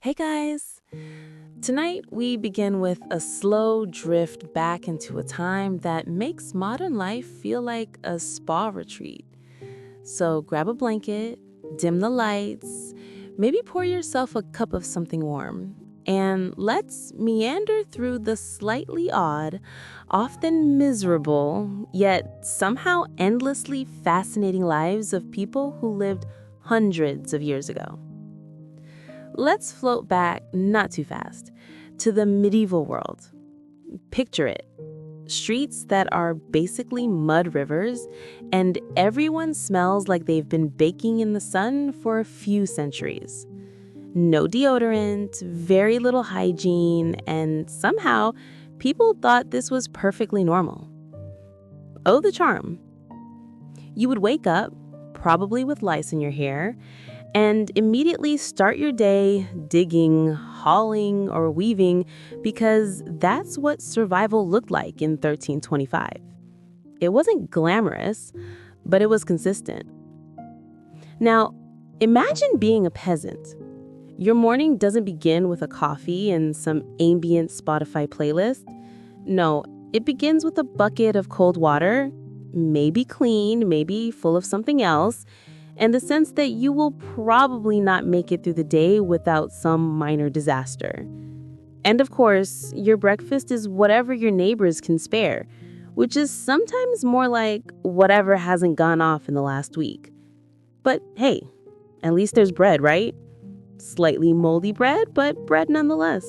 Hey guys! Tonight we begin with a slow drift back into a time that makes modern life feel like a spa retreat. So grab a blanket, dim the lights, maybe pour yourself a cup of something warm, and let's meander through the slightly odd, often miserable, yet somehow endlessly fascinating lives of people who lived hundreds of years ago. Let's float back, not too fast, to the medieval world. Picture it: streets that are basically mud rivers, and everyone smells like they've been baking in the sun for a few centuries. No deodorant, very little hygiene, and somehow people thought this was perfectly normal. Oh, the charm. You would wake up, probably with lice in your hair, and immediately start your day digging, hauling, or weaving because that's what survival looked like in 1325. It wasn't glamorous, but it was consistent. Now, imagine being a peasant. Your morning doesn't begin with a coffee and some ambient Spotify playlist. No, it begins with a bucket of cold water, maybe clean, maybe full of something else, and the sense that you will probably not make it through the day without some minor disaster. And of course, your breakfast is whatever your neighbors can spare, which is sometimes more like whatever hasn't gone off in the last week. But hey, at least there's bread, right? Slightly moldy bread, but bread nonetheless.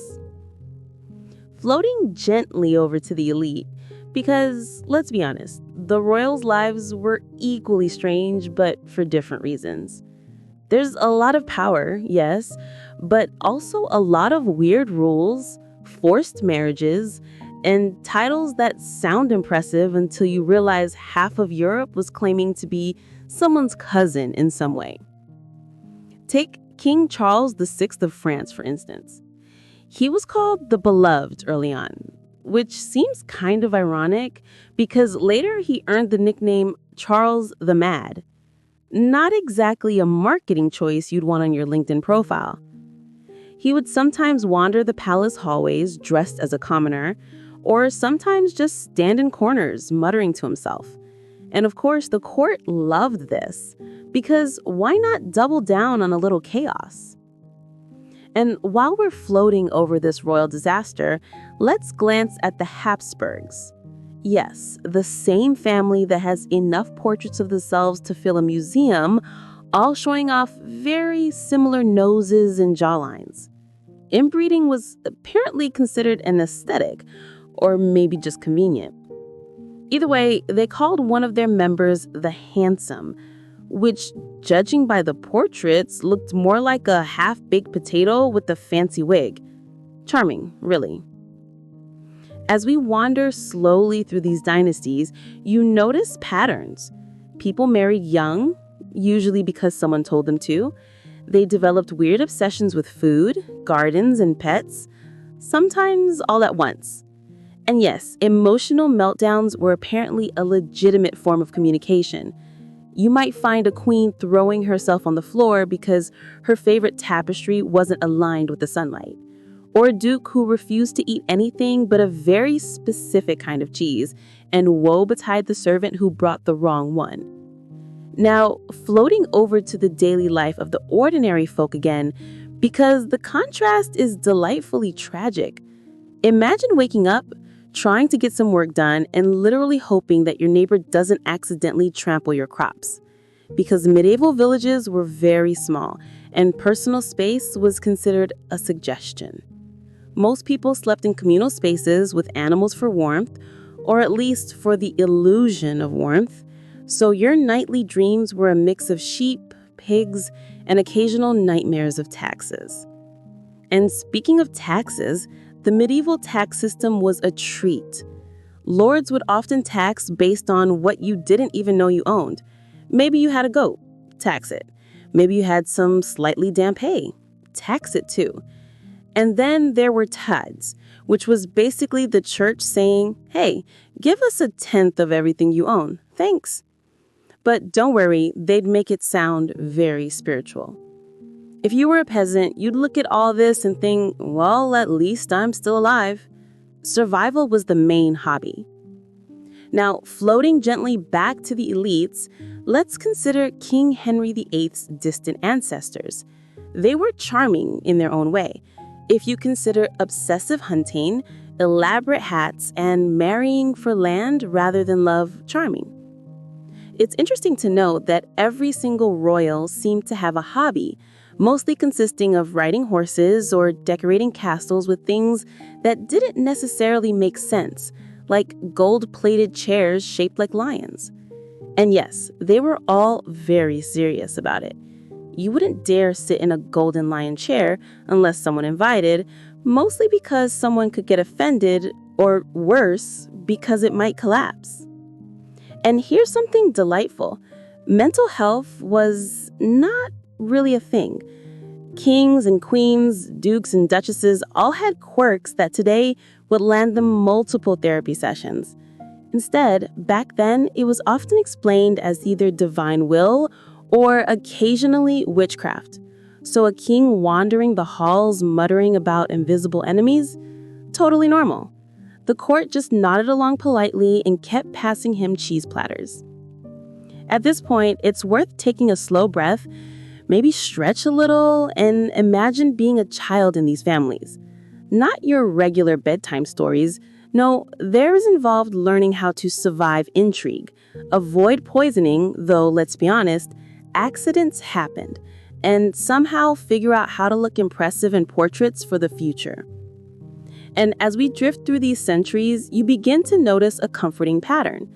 Floating gently over to the elite, because let's be honest, the royals' lives were equally strange, but for different reasons. There's a lot of power, yes, but also a lot of weird rules, forced marriages, and titles that sound impressive until you realize half of Europe was claiming to be someone's cousin in some way. Take King Charles VI of France, for instance. He was called the Beloved early on, which seems kind of ironic because later he earned the nickname Charles the Mad. Not exactly a marketing choice you'd want on your LinkedIn profile. He would sometimes wander the palace hallways dressed as a commoner, or sometimes just stand in corners muttering to himself. And of course, the court loved this, because why not double down on a little chaos? And while we're floating over this royal disaster, let's glance at the Habsburgs. Yes, the same family that has enough portraits of themselves to fill a museum, all showing off very similar noses and jawlines. Inbreeding was apparently considered an aesthetic, or maybe just convenient. Either way, they called one of their members the Handsome, which, judging by the portraits, looked more like a half-baked potato with a fancy wig. Charming, really. As we wander slowly through these dynasties, you notice patterns. People married young, usually because someone told them to. They developed weird obsessions with food, gardens, and pets, sometimes all at once. And yes, emotional meltdowns were apparently a legitimate form of communication. You might find a queen throwing herself on the floor because her favorite tapestry wasn't aligned with the sunlight, or a duke who refused to eat anything but a very specific kind of cheese, and woe betide the servant who brought the wrong one. Now, floating over to the daily life of the ordinary folk again, because the contrast is delightfully tragic. Imagine waking up, trying to get some work done, and literally hoping that your neighbor doesn't accidentally trample your crops. Because medieval villages were very small, and personal space was considered a suggestion. Most people slept in communal spaces with animals for warmth, or at least for the illusion of warmth, so your nightly dreams were a mix of sheep, pigs, and occasional nightmares of taxes. And speaking of taxes, the medieval tax system was a treat. Lords would often tax based on what you didn't even know you owned. Maybe you had a goat, tax it. Maybe you had some slightly damp hay, tax it too. And then there were tithes, which was basically the church saying, hey, give us 1/10 of everything you own, thanks. But don't worry, they'd make it sound very spiritual. If you were a peasant, you'd look at all this and think, well, at least I'm still alive. Survival was the main hobby. Now, floating gently back to the elites, let's consider King Henry VIII's distant ancestors. They were charming in their own way. If you consider obsessive hunting, elaborate hats, and marrying for land rather than love charming. It's interesting to note that every single royal seemed to have a hobby, mostly consisting of riding horses or decorating castles with things that didn't necessarily make sense, like gold-plated chairs shaped like lions. And yes, they were all very serious about it. You wouldn't dare sit in a golden lion chair unless someone invited, mostly because someone could get offended, or worse, because it might collapse. And here's something delightful. Mental health was not really a thing. Kings and queens, dukes and duchesses all had quirks that today would land them multiple therapy sessions. Instead, back then, it was often explained as either divine will or occasionally witchcraft. So a king wandering the halls muttering about invisible enemies? Totally normal. The court just nodded along politely and kept passing him cheese platters. At this point, it's worth taking a slow breath, maybe stretch a little, and imagine being a child in these families. Not your regular bedtime stories. No, there is involved learning how to survive intrigue, avoid poisoning, though let's be honest, accidents happened, and somehow figure out how to look impressive in portraits for the future. And as we drift through these centuries, you begin to notice a comforting pattern.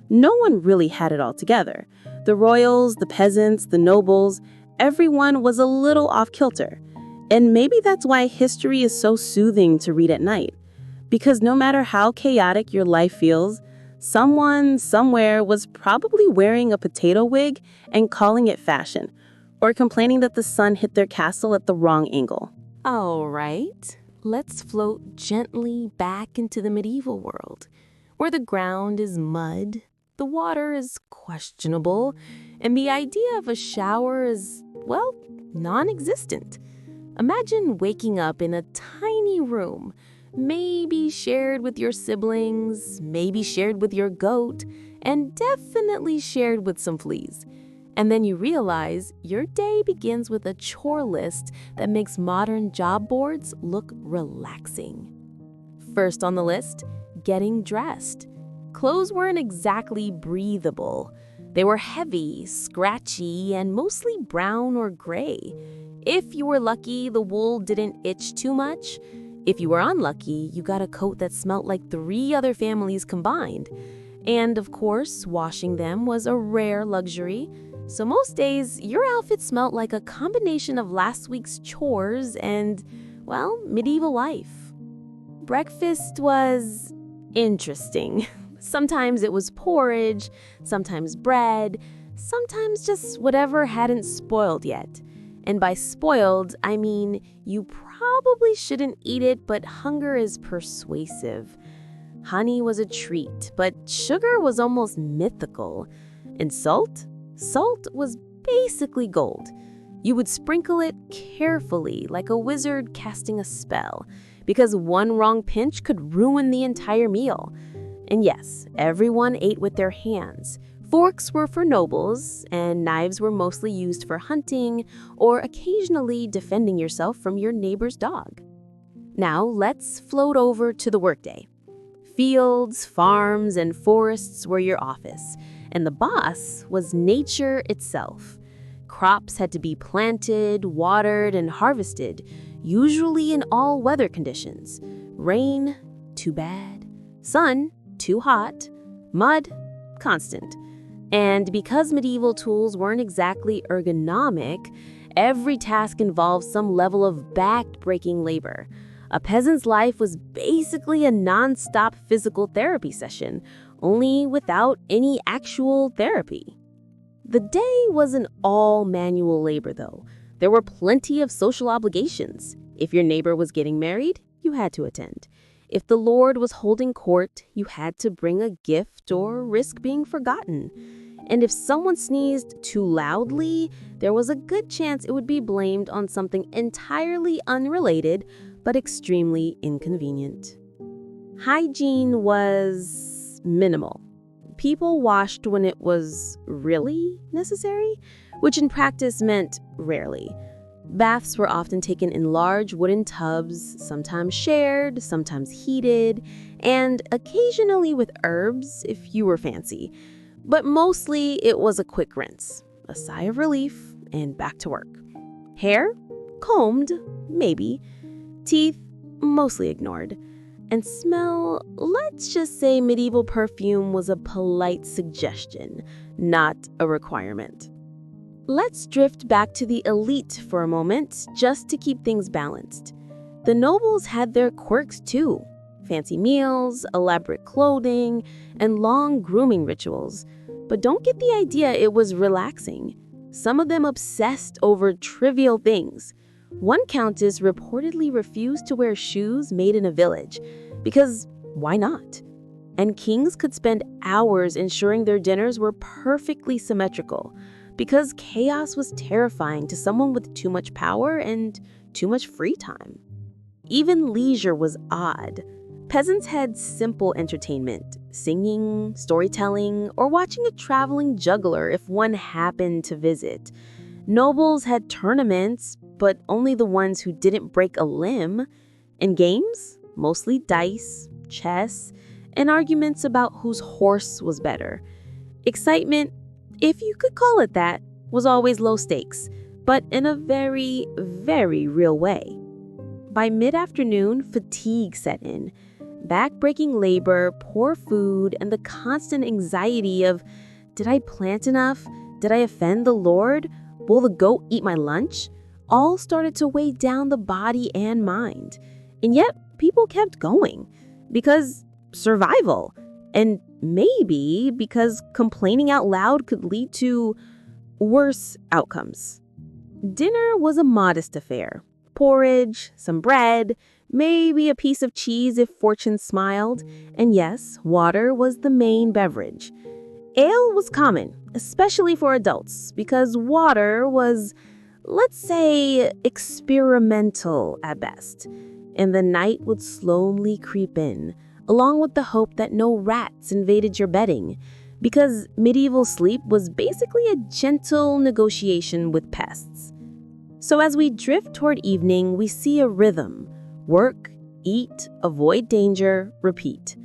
No one really had it all together. The royals, the peasants, the nobles, everyone was a little off-kilter. And maybe that's why history is so soothing to read at night. Because no matter how chaotic your life feels, someone, somewhere was probably wearing a potato wig and calling it fashion, or complaining that the sun hit their castle at the wrong angle. All right, let's float gently back into the medieval world, where the ground is mud, the water is questionable, and the idea of a shower is, well, non-existent. Imagine waking up in a tiny room, maybe shared with your siblings, maybe shared with your goat, and definitely shared with some fleas. And then you realize your day begins with a chore list that makes modern job boards look relaxing. First on the list, getting dressed. Clothes weren't exactly breathable. They were heavy, scratchy, and mostly brown or gray. If you were lucky, the wool didn't itch too much. If you were unlucky, you got a coat that smelled like 3 other families combined. And of course, washing them was a rare luxury. So most days, your outfit smelled like a combination of last week's chores and, well, medieval life. Breakfast was interesting. Sometimes it was porridge, sometimes bread, sometimes just whatever hadn't spoiled yet. And by spoiled, I mean you probably shouldn't eat it, but hunger is persuasive. Honey was a treat, but sugar was almost mythical. And salt? Salt was basically gold. You would sprinkle it carefully, like a wizard casting a spell, because one wrong pinch could ruin the entire meal. And yes, everyone ate with their hands. Forks were for nobles, and knives were mostly used for hunting or occasionally defending yourself from your neighbor's dog. Now let's float over to the workday. Fields, farms, and forests were your office, and the boss was nature itself. Crops had to be planted, watered, and harvested, usually in all weather conditions. Rain, too bad. Sun, too hot. Mud, constant. And because medieval tools weren't exactly ergonomic, every task involved some level of back-breaking labor. A peasant's life was basically a non-stop physical therapy session, only without any actual therapy. The day wasn't all manual labor, though. There were plenty of social obligations. If your neighbor was getting married, you had to attend. If the Lord was holding court, you had to bring a gift or risk being forgotten. And if someone sneezed too loudly, there was a good chance it would be blamed on something entirely unrelated but extremely inconvenient. Hygiene was minimal. People washed when it was really necessary, which in practice meant rarely. Baths were often taken in large wooden tubs, sometimes shared, sometimes heated, and occasionally with herbs if you were fancy. But mostly it was a quick rinse, a sigh of relief, and back to work. Hair? Combed, maybe. Teeth? Mostly ignored. And smell, let's just say medieval perfume was a polite suggestion, not a requirement. Let's drift back to the elite for a moment, just to keep things balanced. The nobles had their quirks too. Fancy meals, elaborate clothing, and long grooming rituals. But don't get the idea it was relaxing. Some of them obsessed over trivial things. One countess reportedly refused to wear shoes made in a village, because why not? And kings could spend hours ensuring their dinners were perfectly symmetrical, because chaos was terrifying to someone with too much power and too much free time. Even leisure was odd. Peasants had simple entertainment, singing, storytelling, or watching a traveling juggler if one happened to visit. Nobles had tournaments, but only the ones who didn't break a limb. And games? Mostly dice, chess, and arguments about whose horse was better. Excitement, if you could call it that, was always low stakes, but in a very, very real way. By mid-afternoon, fatigue set in. Back-breaking labor, poor food, and the constant anxiety of, did I plant enough? Did I offend the Lord? Will the goat eat my lunch? All started to weigh down the body and mind. And yet, people kept going. Because survival. And maybe because complaining out loud could lead to worse outcomes. Dinner was a modest affair. Porridge, some bread, maybe a piece of cheese if fortune smiled. And yes, water was the main beverage. Ale was common, especially for adults, because water was, let's say, experimental at best. And the night would slowly creep in, along with the hope that no rats invaded your bedding, because medieval sleep was basically a gentle negotiation with pests. So as we drift toward evening, we see a rhythm: work, eat, avoid danger, repeat.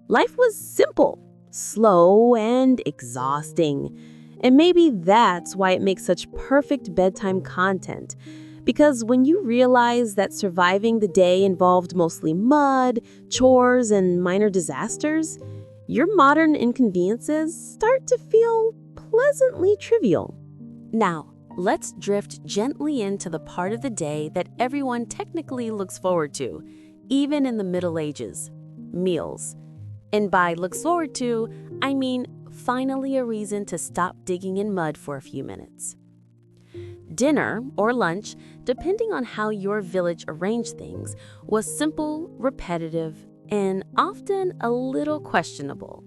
Life was simple, slow, and exhausting. And maybe that's why it makes such perfect bedtime content. Because when you realize that surviving the day involved mostly mud, chores, and minor disasters, your modern inconveniences start to feel pleasantly trivial. Now, let's drift gently into the part of the day that everyone technically looks forward to, even in the Middle Ages: meals. And by looks forward to, I mean finally a reason to stop digging in mud for a few minutes. Dinner, or lunch, depending on how your village arranged things, was simple, repetitive, and often a little questionable.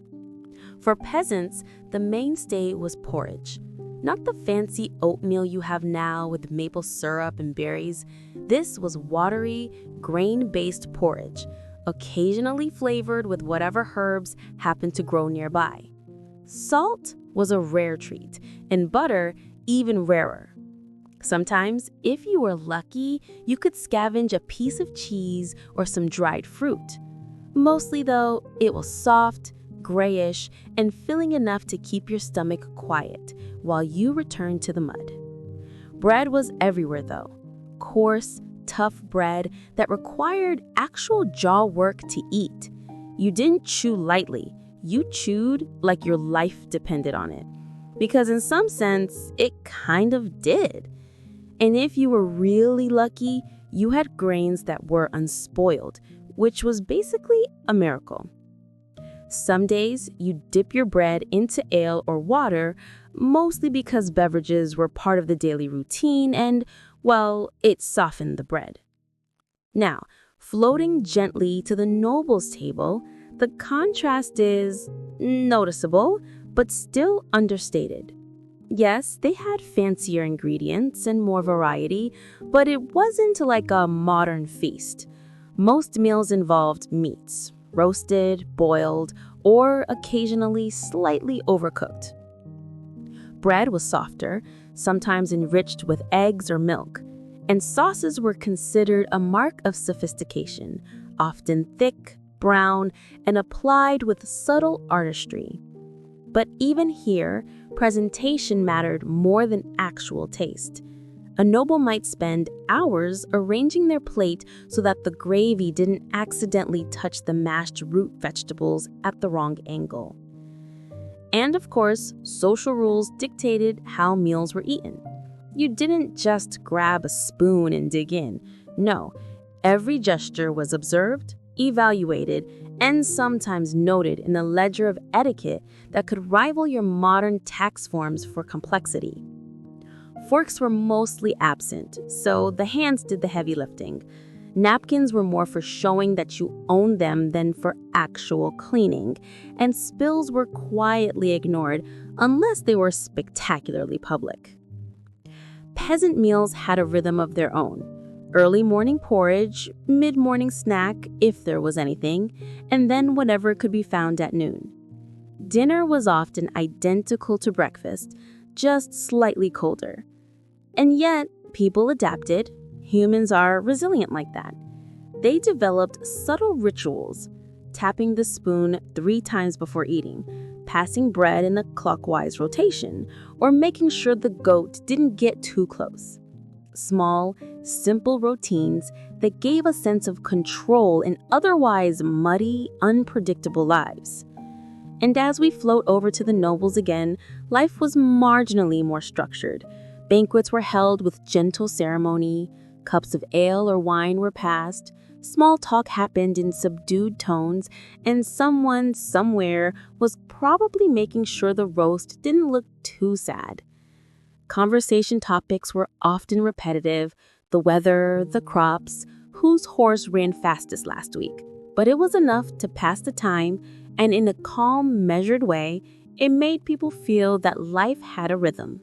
For peasants, the mainstay was porridge. Not the fancy oatmeal you have now with maple syrup and berries. This was watery, grain-based porridge, occasionally flavored with whatever herbs happened to grow nearby. Salt was a rare treat, and butter even rarer. Sometimes, if you were lucky, you could scavenge a piece of cheese or some dried fruit. Mostly, though, it was soft, grayish, and filling enough to keep your stomach quiet while you returned to the mud. Bread was everywhere, though. Coarse, tough bread that required actual jaw work to eat. You didn't chew lightly. You chewed like your life depended on it. Because in some sense, it kind of did. And if you were really lucky, you had grains that were unspoiled, which was basically a miracle. Some days, you'd dip your bread into ale or water, mostly because beverages were part of the daily routine and, well, it softened the bread. Now, floating gently to the noble's table, the contrast is noticeable, but still understated. Yes, they had fancier ingredients and more variety, but it wasn't like a modern feast. Most meals involved meats, roasted, boiled, or occasionally slightly overcooked. Bread was softer, sometimes enriched with eggs or milk, and sauces were considered a mark of sophistication, often thick, brown, and applied with subtle artistry. But even here, presentation mattered more than actual taste. A noble might spend hours arranging their plate so that the gravy didn't accidentally touch the mashed root vegetables at the wrong angle. And of course, social rules dictated how meals were eaten. You didn't just grab a spoon and dig in. No, every gesture was observed, evaluated, and sometimes noted in a ledger of etiquette that could rival your modern tax forms for complexity. Forks were mostly absent, so the hands did the heavy lifting. Napkins were more for showing that you owned them than for actual cleaning, and spills were quietly ignored unless they were spectacularly public. Peasant meals had a rhythm of their own. Early morning porridge, mid-morning snack, if there was anything, and then whatever could be found at noon. Dinner was often identical to breakfast, just slightly colder. And yet, people adapted. Humans are resilient like that. They developed subtle rituals, tapping the spoon 3 times before eating, passing bread in a clockwise rotation, or making sure the goat didn't get too close. Small, simple routines that gave a sense of control in otherwise muddy, unpredictable lives. And as we float over to the nobles again, life was marginally more structured. Banquets were held with gentle ceremony, cups of ale or wine were passed, small talk happened in subdued tones, and someone somewhere was probably making sure the roast didn't look too sad. Conversation topics were often repetitive: the weather, the crops, whose horse ran fastest last week. But it was enough to pass the time, and in a calm, measured way, it made people feel that life had a rhythm.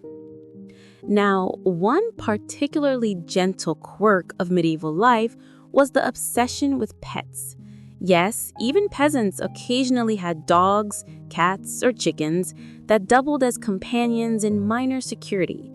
Now, one particularly gentle quirk of medieval life was the obsession with pets. Yes, even peasants occasionally had dogs, cats, or chickens that doubled as companions in minor security.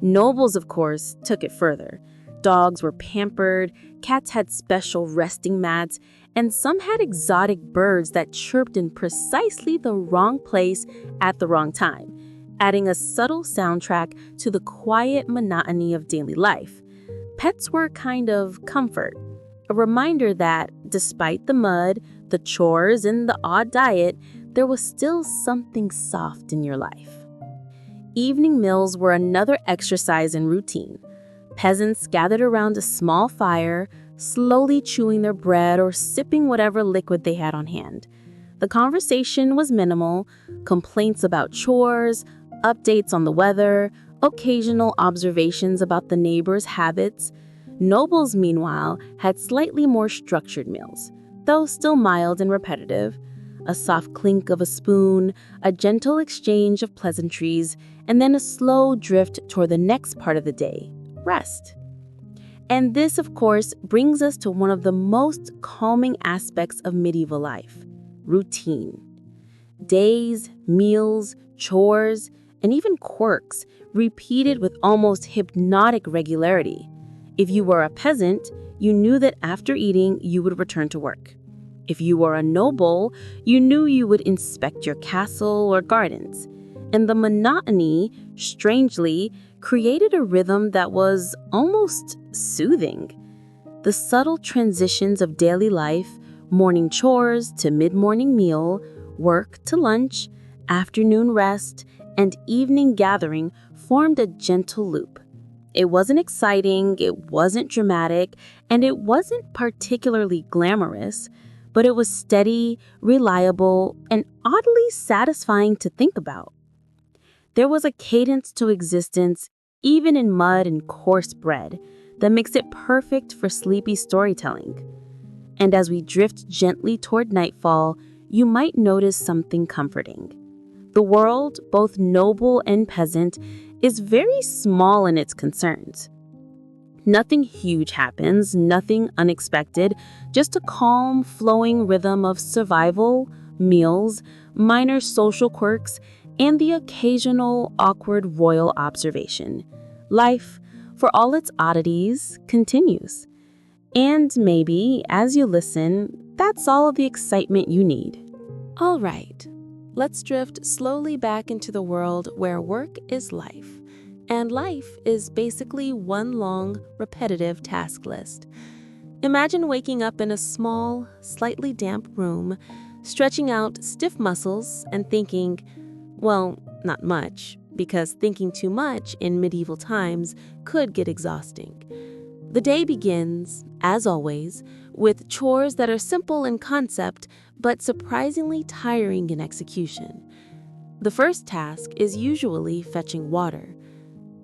Nobles, of course, took it further. Dogs were pampered, cats had special resting mats, and some had exotic birds that chirped in precisely the wrong place at the wrong time, adding a subtle soundtrack to the quiet monotony of daily life. Pets were a kind of comfort, a reminder that despite the mud, the chores, and the odd diet, there was still something soft in your life. Evening meals were another exercise in routine. Peasants gathered around a small fire, slowly chewing their bread or sipping whatever liquid they had on hand. The conversation was minimal: complaints about chores, updates on the weather, occasional observations about the neighbors' habits. Nobles, meanwhile, had slightly more structured meals, though still mild and repetitive. A soft clink of a spoon, a gentle exchange of pleasantries, and then a slow drift toward the next part of the day: rest. And this, of course, brings us to one of the most calming aspects of medieval life: routine. Days, meals, chores, and even quirks repeated with almost hypnotic regularity. If you were a peasant, you knew that after eating, you would return to work. If you were a noble, you knew you would inspect your castle or gardens. And the monotony, strangely, created a rhythm that was almost soothing. The subtle transitions of daily life, morning chores to mid-morning meal, work to lunch, afternoon rest, and evening gathering formed a gentle loop. It wasn't exciting, it wasn't dramatic, and it wasn't particularly glamorous, but it was steady, reliable, and oddly satisfying to think about. There was a cadence to existence, even in mud and coarse bread, that makes it perfect for sleepy storytelling. And as we drift gently toward nightfall, you might notice something comforting. The world, both noble and peasant, is very small in its concerns. Nothing huge happens, nothing unexpected, just a calm, flowing rhythm of survival, meals, minor social quirks, and the occasional awkward royal observation. Life, for all its oddities, continues. And maybe, as you listen, that's all of the excitement you need. All right, let's drift slowly back into the world where work is life. And life is basically one long, repetitive task list. Imagine waking up in a small, slightly damp room, stretching out stiff muscles and thinking, well, not much, because thinking too much in medieval times could get exhausting. The day begins, as always, with chores that are simple in concept but surprisingly tiring in execution. The first task is usually fetching water.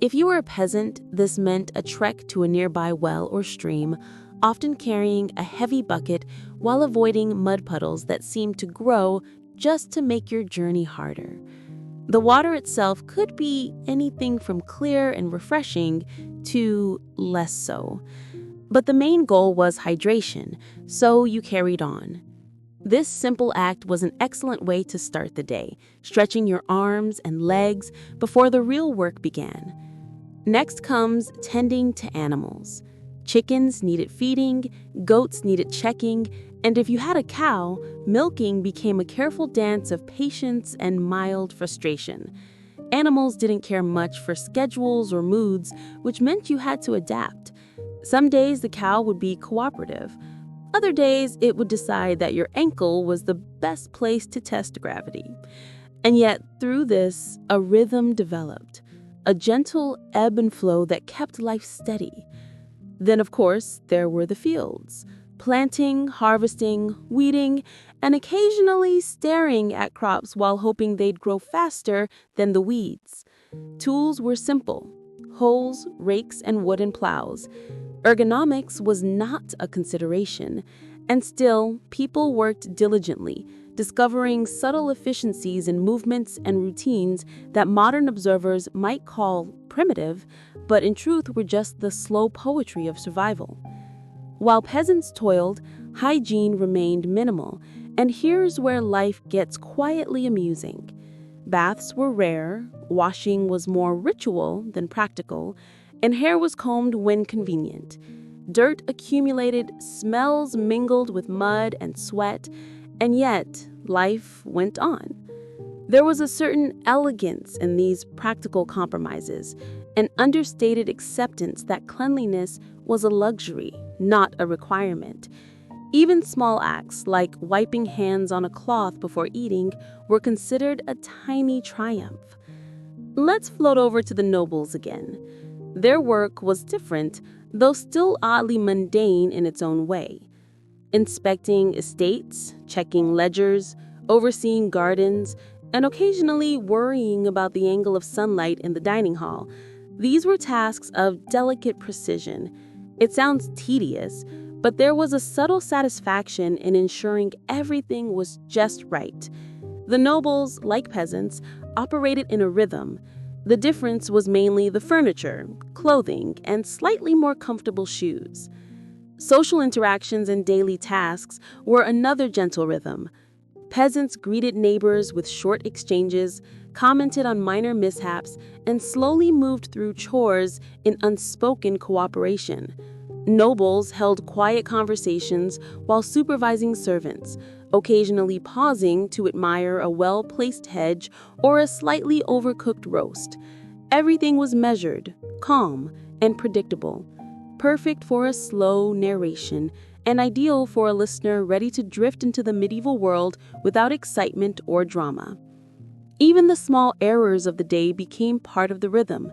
If you were a peasant, this meant a trek to a nearby well or stream, often carrying a heavy bucket while avoiding mud puddles that seemed to grow just to make your journey harder. The water itself could be anything from clear and refreshing to less so. But the main goal was hydration, so you carried on. This simple act was an excellent way to start the day, stretching your arms and legs before the real work began. Next comes tending to animals. Chickens needed feeding, goats needed checking, and if you had a cow, milking became a careful dance of patience and mild frustration. Animals didn't care much for schedules or moods, which meant you had to adapt. Some days the cow would be cooperative. Other days it would decide that your ankle was the best place to test gravity. And yet, through this, a rhythm developed. A gentle ebb and flow that kept life steady. Then, of course, there were the fields. Planting, harvesting, weeding, and occasionally staring at crops while hoping they'd grow faster than the weeds. Tools were simple: hoes, rakes, and wooden plows. Ergonomics was not a consideration, and still, people worked diligently, discovering subtle efficiencies in movements and routines that modern observers might call primitive, but in truth were just the slow poetry of survival. While peasants toiled, hygiene remained minimal, and here's where life gets quietly amusing. Baths were rare, washing was more ritual than practical, and hair was combed when convenient. Dirt accumulated, smells mingled with mud and sweat, and yet life went on. There was a certain elegance in these practical compromises, an understated acceptance that cleanliness was a luxury, not a requirement. Even small acts like wiping hands on a cloth before eating were considered a tiny triumph. Let's float over to the nobles again. Their work was different, though still oddly mundane in its own way. Inspecting estates, checking ledgers, overseeing gardens, and occasionally worrying about the angle of sunlight in the dining hall. These were tasks of delicate precision. It sounds tedious, but there was a subtle satisfaction in ensuring everything was just right. The nobles, like peasants, operated in a rhythm. The difference was mainly the furniture, clothing, and slightly more comfortable shoes. Social interactions and daily tasks were another gentle rhythm. Peasants greeted neighbors with short exchanges, commented on minor mishaps, and slowly moved through chores in unspoken cooperation. Nobles held quiet conversations while supervising servants, occasionally pausing to admire a well-placed hedge or a slightly overcooked roast. Everything was measured, calm, and predictable, perfect for a slow narration and ideal for a listener ready to drift into the medieval world without excitement or drama. Even the small errors of the day became part of the rhythm.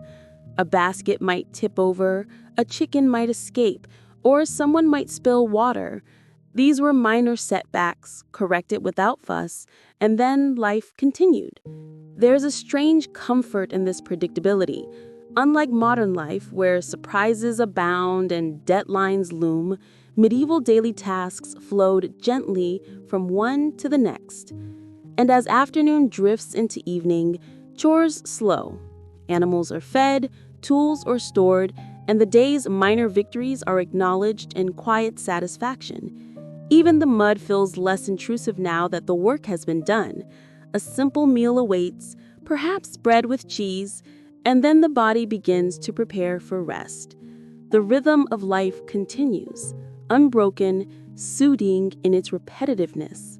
A basket might tip over, a chicken might escape, or someone might spill water. These were minor setbacks, corrected without fuss, and then life continued. There's a strange comfort in this predictability. Unlike modern life, where surprises abound and deadlines loom, medieval daily tasks flowed gently from one to the next. And as afternoon drifts into evening, chores slow. Animals are fed, tools are stored, and the day's minor victories are acknowledged in quiet satisfaction. Even the mud feels less intrusive now that the work has been done. A simple meal awaits, perhaps bread with cheese, and then the body begins to prepare for rest. The rhythm of life continues, unbroken, soothing in its repetitiveness.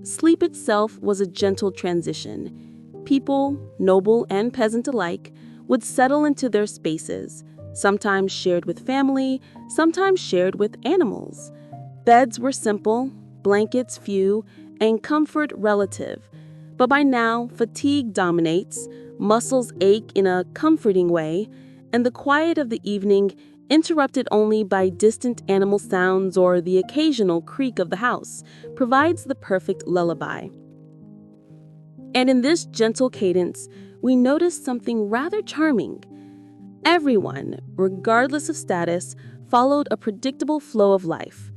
Sleep itself was a gentle transition. People, noble and peasant alike, would settle into their spaces, sometimes shared with family, sometimes shared with animals. Beds were simple, blankets few, and comfort relative. But by now, fatigue dominates, muscles ache in a comforting way, and the quiet of the evening, interrupted only by distant animal sounds or the occasional creak of the house, provides the perfect lullaby. And in this gentle cadence, we notice something rather charming. Everyone, regardless of status, followed a predictable flow of life.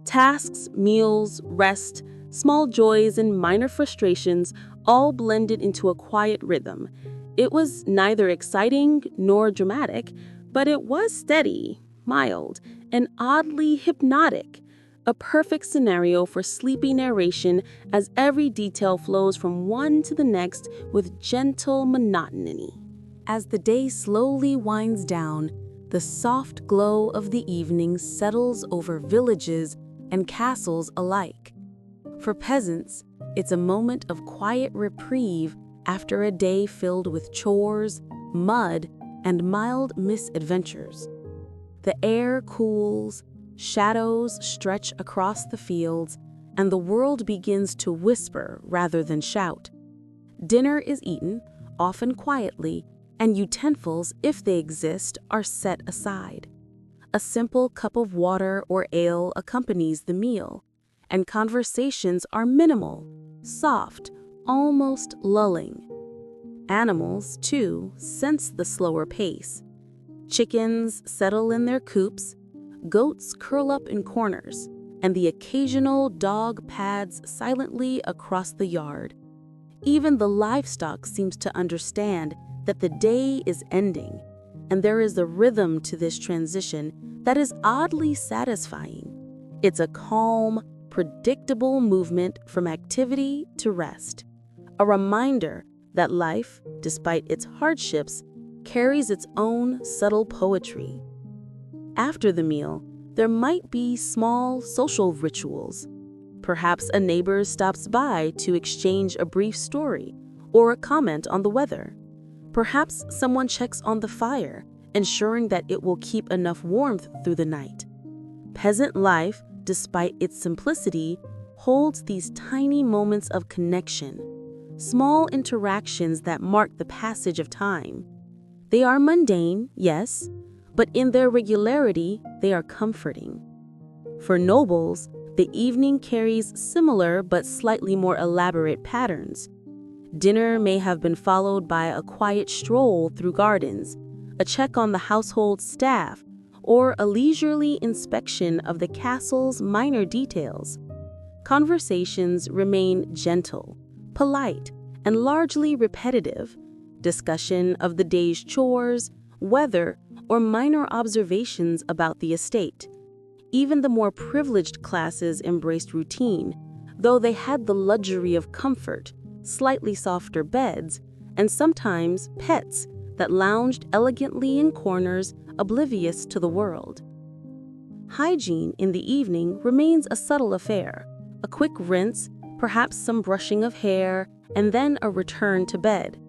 Tasks, meals, rest, small joys, and minor frustrations all blended into a quiet rhythm. It was neither exciting nor dramatic, but it was steady, mild, and oddly hypnotic. A perfect scenario for sleepy narration as every detail flows from one to the next with gentle monotony. As the day slowly winds down, the soft glow of the evening settles over villages and castles alike. For peasants, it's a moment of quiet reprieve after a day filled with chores, mud, and mild misadventures. The air cools, shadows stretch across the fields, and the world begins to whisper rather than shout. Dinner is eaten, often quietly, and utensils, if they exist, are set aside. A simple cup of water or ale accompanies the meal, and conversations are minimal, soft, almost lulling. Animals, too, sense the slower pace. Chickens settle in their coops, goats curl up in corners, and the occasional dog pads silently across the yard. Even the livestock seems to understand that the day is ending, and there is a rhythm to this transition that is oddly satisfying. It's a calm, predictable movement from activity to rest, a reminder that life, despite its hardships, carries its own subtle poetry. After the meal, there might be small social rituals. Perhaps a neighbor stops by to exchange a brief story or a comment on the weather. Perhaps someone checks on the fire, ensuring that it will keep enough warmth through the night. Peasant life, despite its simplicity, holds these tiny moments of connection, small interactions that mark the passage of time. They are mundane, yes, but in their regularity, they are comforting. For nobles, the evening carries similar but slightly more elaborate patterns. Dinner may have been followed by a quiet stroll through gardens, a check on the household staff, or a leisurely inspection of the castle's minor details. Conversations remain gentle, polite, and largely repetitive. Discussion of the day's chores, weather, or minor observations about the estate. Even the more privileged classes embraced routine, though they had the luxury of comfort, slightly softer beds, and sometimes pets that lounged elegantly in corners oblivious to the world. Hygiene in the evening remains a subtle affair, a quick rinse, perhaps some brushing of hair, and then a return to bed.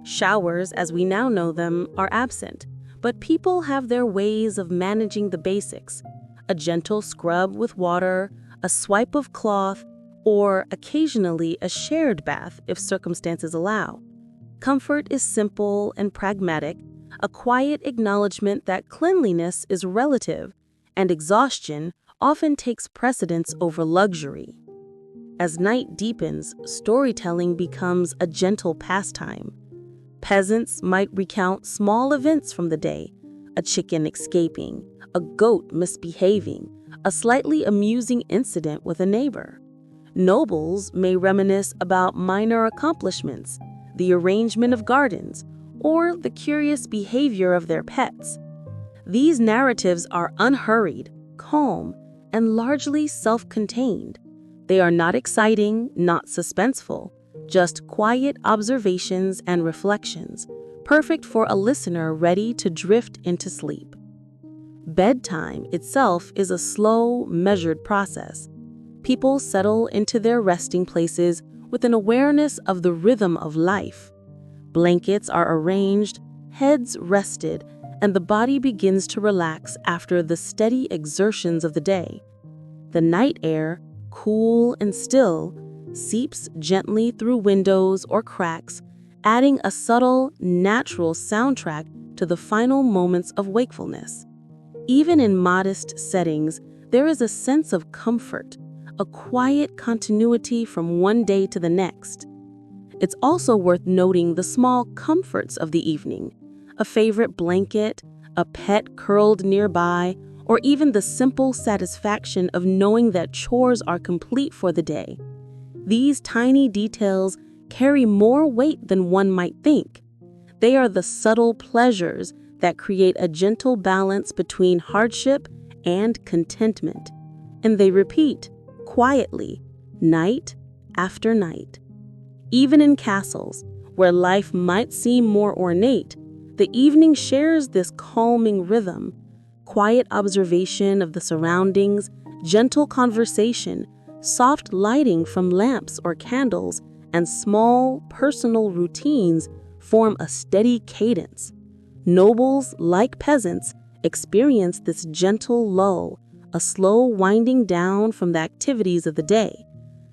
Showers, as we now know them, are absent, but people have their ways of managing the basics. A gentle scrub with water, a swipe of cloth, or occasionally a shared bath if circumstances allow. Comfort is simple and pragmatic, a quiet acknowledgement that cleanliness is relative, and exhaustion often takes precedence over luxury. As night deepens, storytelling becomes a gentle pastime. Peasants might recount small events from the day, a chicken escaping, a goat misbehaving, a slightly amusing incident with a neighbor. Nobles may reminisce about minor accomplishments, the arrangement of gardens, or the curious behavior of their pets. These narratives are unhurried, calm, and largely self-contained. They are not exciting, not suspenseful, just quiet observations and reflections, perfect for a listener ready to drift into sleep. Bedtime itself is a slow, measured process. People settle into their resting places with an awareness of the rhythm of life. Blankets are arranged, heads rested, and the body begins to relax after the steady exertions of the day. The night air, cool and still, seeps gently through windows or cracks, adding a subtle, natural soundtrack to the final moments of wakefulness. Even in modest settings, there is a sense of comfort, a quiet continuity from one day to the next. It's also worth noting the small comforts of the evening, a favorite blanket, a pet curled nearby, or even the simple satisfaction of knowing that chores are complete for the day. These tiny details carry more weight than one might think. They are the subtle pleasures that create a gentle balance between hardship and contentment. And they repeat, quietly, night after night. Even in castles, where life might seem more ornate, the evening shares this calming rhythm. Quiet observation of the surroundings, gentle conversation, soft lighting from lamps or candles, and small, personal routines form a steady cadence. Nobles, like peasants, experience this gentle lull, a slow winding down from the activities of the day.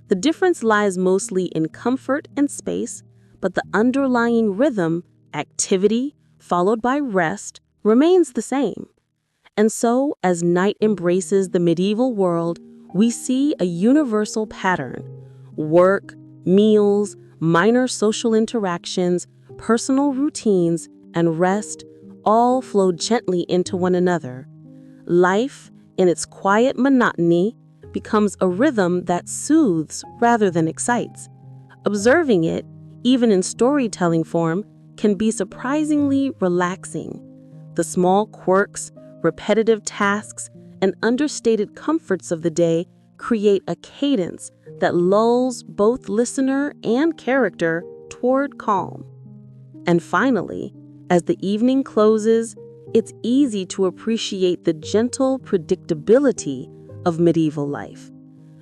The difference lies mostly in comfort and space, but the underlying rhythm, activity, followed by rest, remains the same. And so, as night embraces the medieval world, we see a universal pattern. Work, meals, minor social interactions, personal routines, and rest all flow gently into one another. Life, in its quiet monotony, becomes a rhythm that soothes rather than excites. Observing it, even in storytelling form, can be surprisingly relaxing. The small quirks, repetitive tasks, and understated comforts of the day create a cadence that lulls both listener and character toward calm. And finally, as the evening closes, it's easy to appreciate the gentle predictability of medieval life.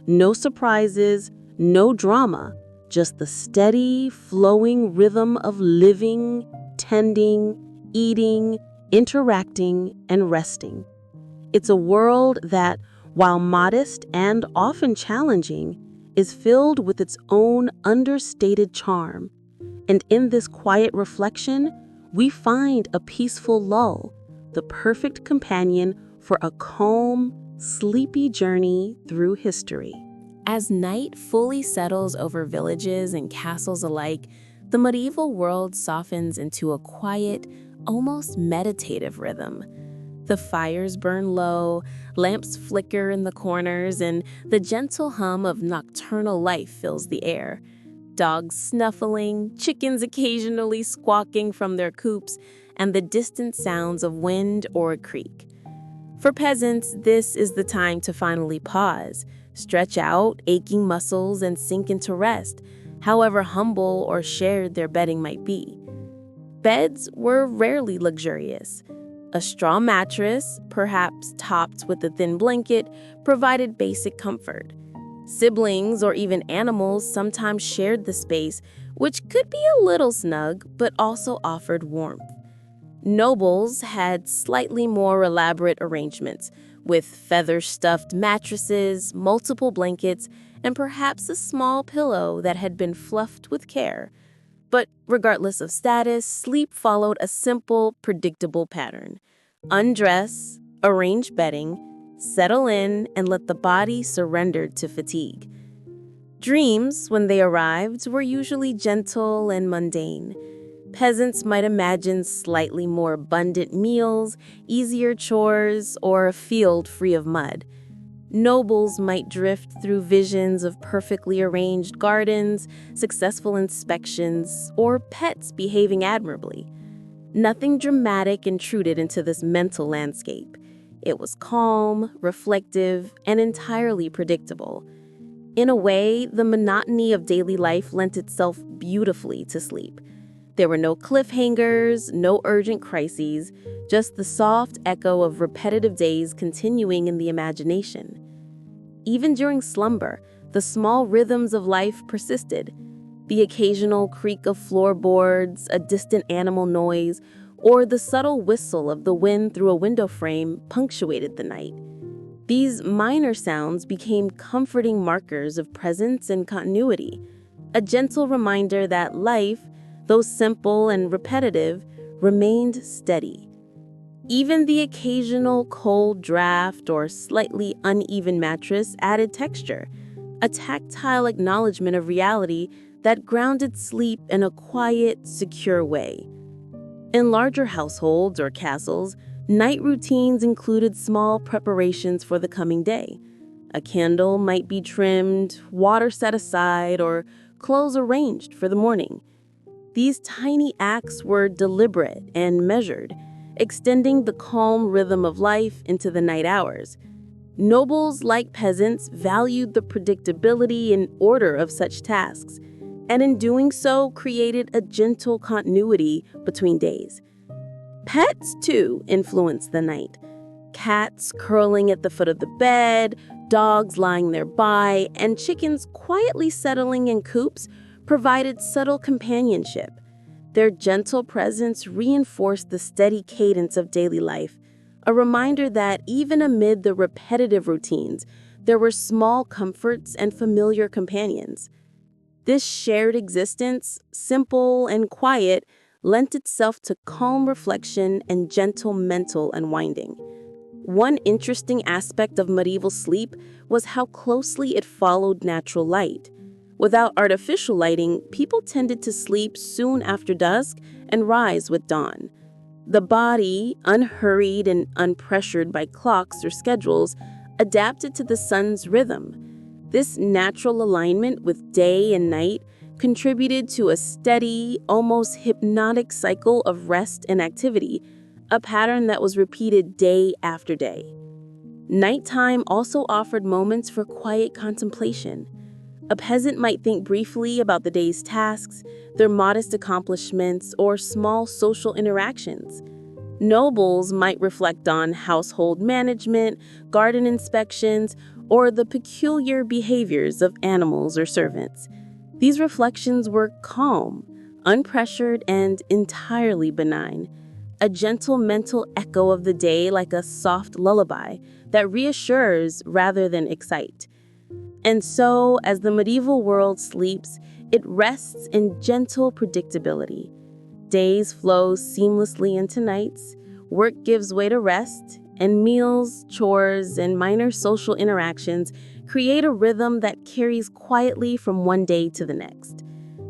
No surprises, no drama, just the steady, flowing rhythm of living, tending, eating, interacting, and resting. It's a world that, while modest and often challenging, is filled with its own understated charm. And in this quiet reflection, we find a peaceful lull, the perfect companion for a calm, sleepy journey through history. As night fully settles over villages and castles alike, the medieval world softens into a quiet, almost meditative rhythm. The fires burn low, lamps flicker in the corners, and the gentle hum of nocturnal life fills the air. Dogs snuffling, chickens occasionally squawking from their coops, and the distant sounds of wind or a creek. For peasants, this is the time to finally pause, stretch out aching muscles, and sink into rest, however humble or shared their bedding might be. Beds were rarely luxurious. A straw mattress, perhaps topped with a thin blanket, provided basic comfort. Siblings or even animals sometimes shared the space, which could be a little snug, but also offered warmth. Nobles had slightly more elaborate arrangements, with feather-stuffed mattresses, multiple blankets, and perhaps a small pillow that had been fluffed with care. But regardless of status, sleep followed a simple, predictable pattern. Undress, arrange bedding, settle in, and let the body surrender to fatigue. Dreams, when they arrived, were usually gentle and mundane. Peasants might imagine slightly more abundant meals, easier chores, or a field free of mud. Nobles might drift through visions of perfectly arranged gardens, successful inspections, or pets behaving admirably. Nothing dramatic intruded into this mental landscape. It was calm, reflective, and entirely predictable. In a way, the monotony of daily life lent itself beautifully to sleep. There were no cliffhangers, no urgent crises, just the soft echo of repetitive days continuing in the imagination. Even during slumber, the small rhythms of life persisted. The occasional creak of floorboards, a distant animal noise, or the subtle whistle of the wind through a window frame punctuated the night. These minor sounds became comforting markers of presence and continuity, a gentle reminder that life, though simple and repetitive, remained steady. Even the occasional cold draft or slightly uneven mattress added texture, a tactile acknowledgement of reality that grounded sleep in a quiet, secure way. In larger households or castles, night routines included small preparations for the coming day. A candle might be trimmed, water set aside, or clothes arranged for the morning. These tiny acts were deliberate and measured, extending the calm rhythm of life into the night hours. Nobles, like peasants, valued the predictability and order of such tasks, and in doing so created a gentle continuity between days. Pets, too, influenced the night. Cats curling at the foot of the bed, dogs lying nearby, and chickens quietly settling in coops provided subtle companionship. Their gentle presence reinforced the steady cadence of daily life, a reminder that even amid the repetitive routines, there were small comforts and familiar companions. This shared existence, simple and quiet, lent itself to calm reflection and gentle mental unwinding. One interesting aspect of medieval sleep was how closely it followed natural light. Without artificial lighting, people tended to sleep soon after dusk and rise with dawn. The body, unhurried and unpressured by clocks or schedules, adapted to the sun's rhythm. This natural alignment with day and night contributed to a steady, almost hypnotic cycle of rest and activity, a pattern that was repeated day after day. Nighttime also offered moments for quiet contemplation. A peasant might think briefly about the day's tasks, their modest accomplishments, or small social interactions. Nobles might reflect on household management, garden inspections, or the peculiar behaviors of animals or servants. These reflections were calm, unpressured, and entirely benign, a gentle mental echo of the day like a soft lullaby that reassures rather than excites. And so, as the medieval world sleeps, it rests in gentle predictability. Days flow seamlessly into nights, work gives way to rest, and meals, chores, and minor social interactions create a rhythm that carries quietly from one day to the next.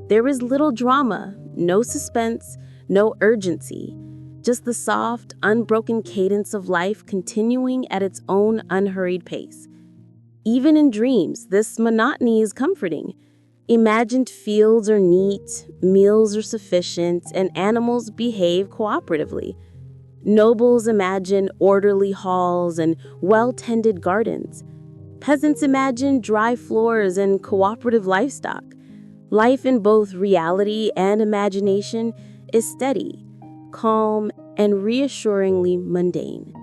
There is little drama, no suspense, no urgency, just the soft, unbroken cadence of life continuing at its own unhurried pace. Even in dreams, this monotony is comforting. Imagined fields are neat, meals are sufficient, and animals behave cooperatively. Nobles imagine orderly halls and well-tended gardens. Peasants imagine dry floors and cooperative livestock. Life in both reality and imagination is steady, calm, and reassuringly mundane.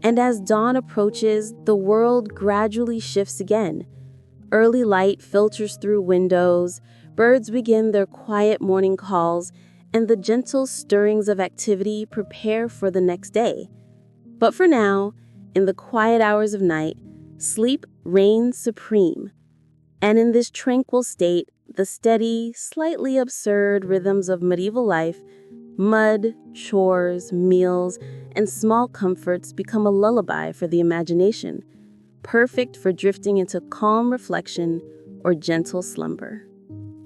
And as dawn approaches, the world gradually shifts again. Early light filters through windows, birds begin their quiet morning calls, and the gentle stirrings of activity prepare for the next day. But for now, in the quiet hours of night, sleep reigns supreme. And in this tranquil state, the steady, slightly absurd rhythms of medieval life, mud, chores, meals, and small comforts become a lullaby for the imagination, perfect for drifting into calm reflection or gentle slumber.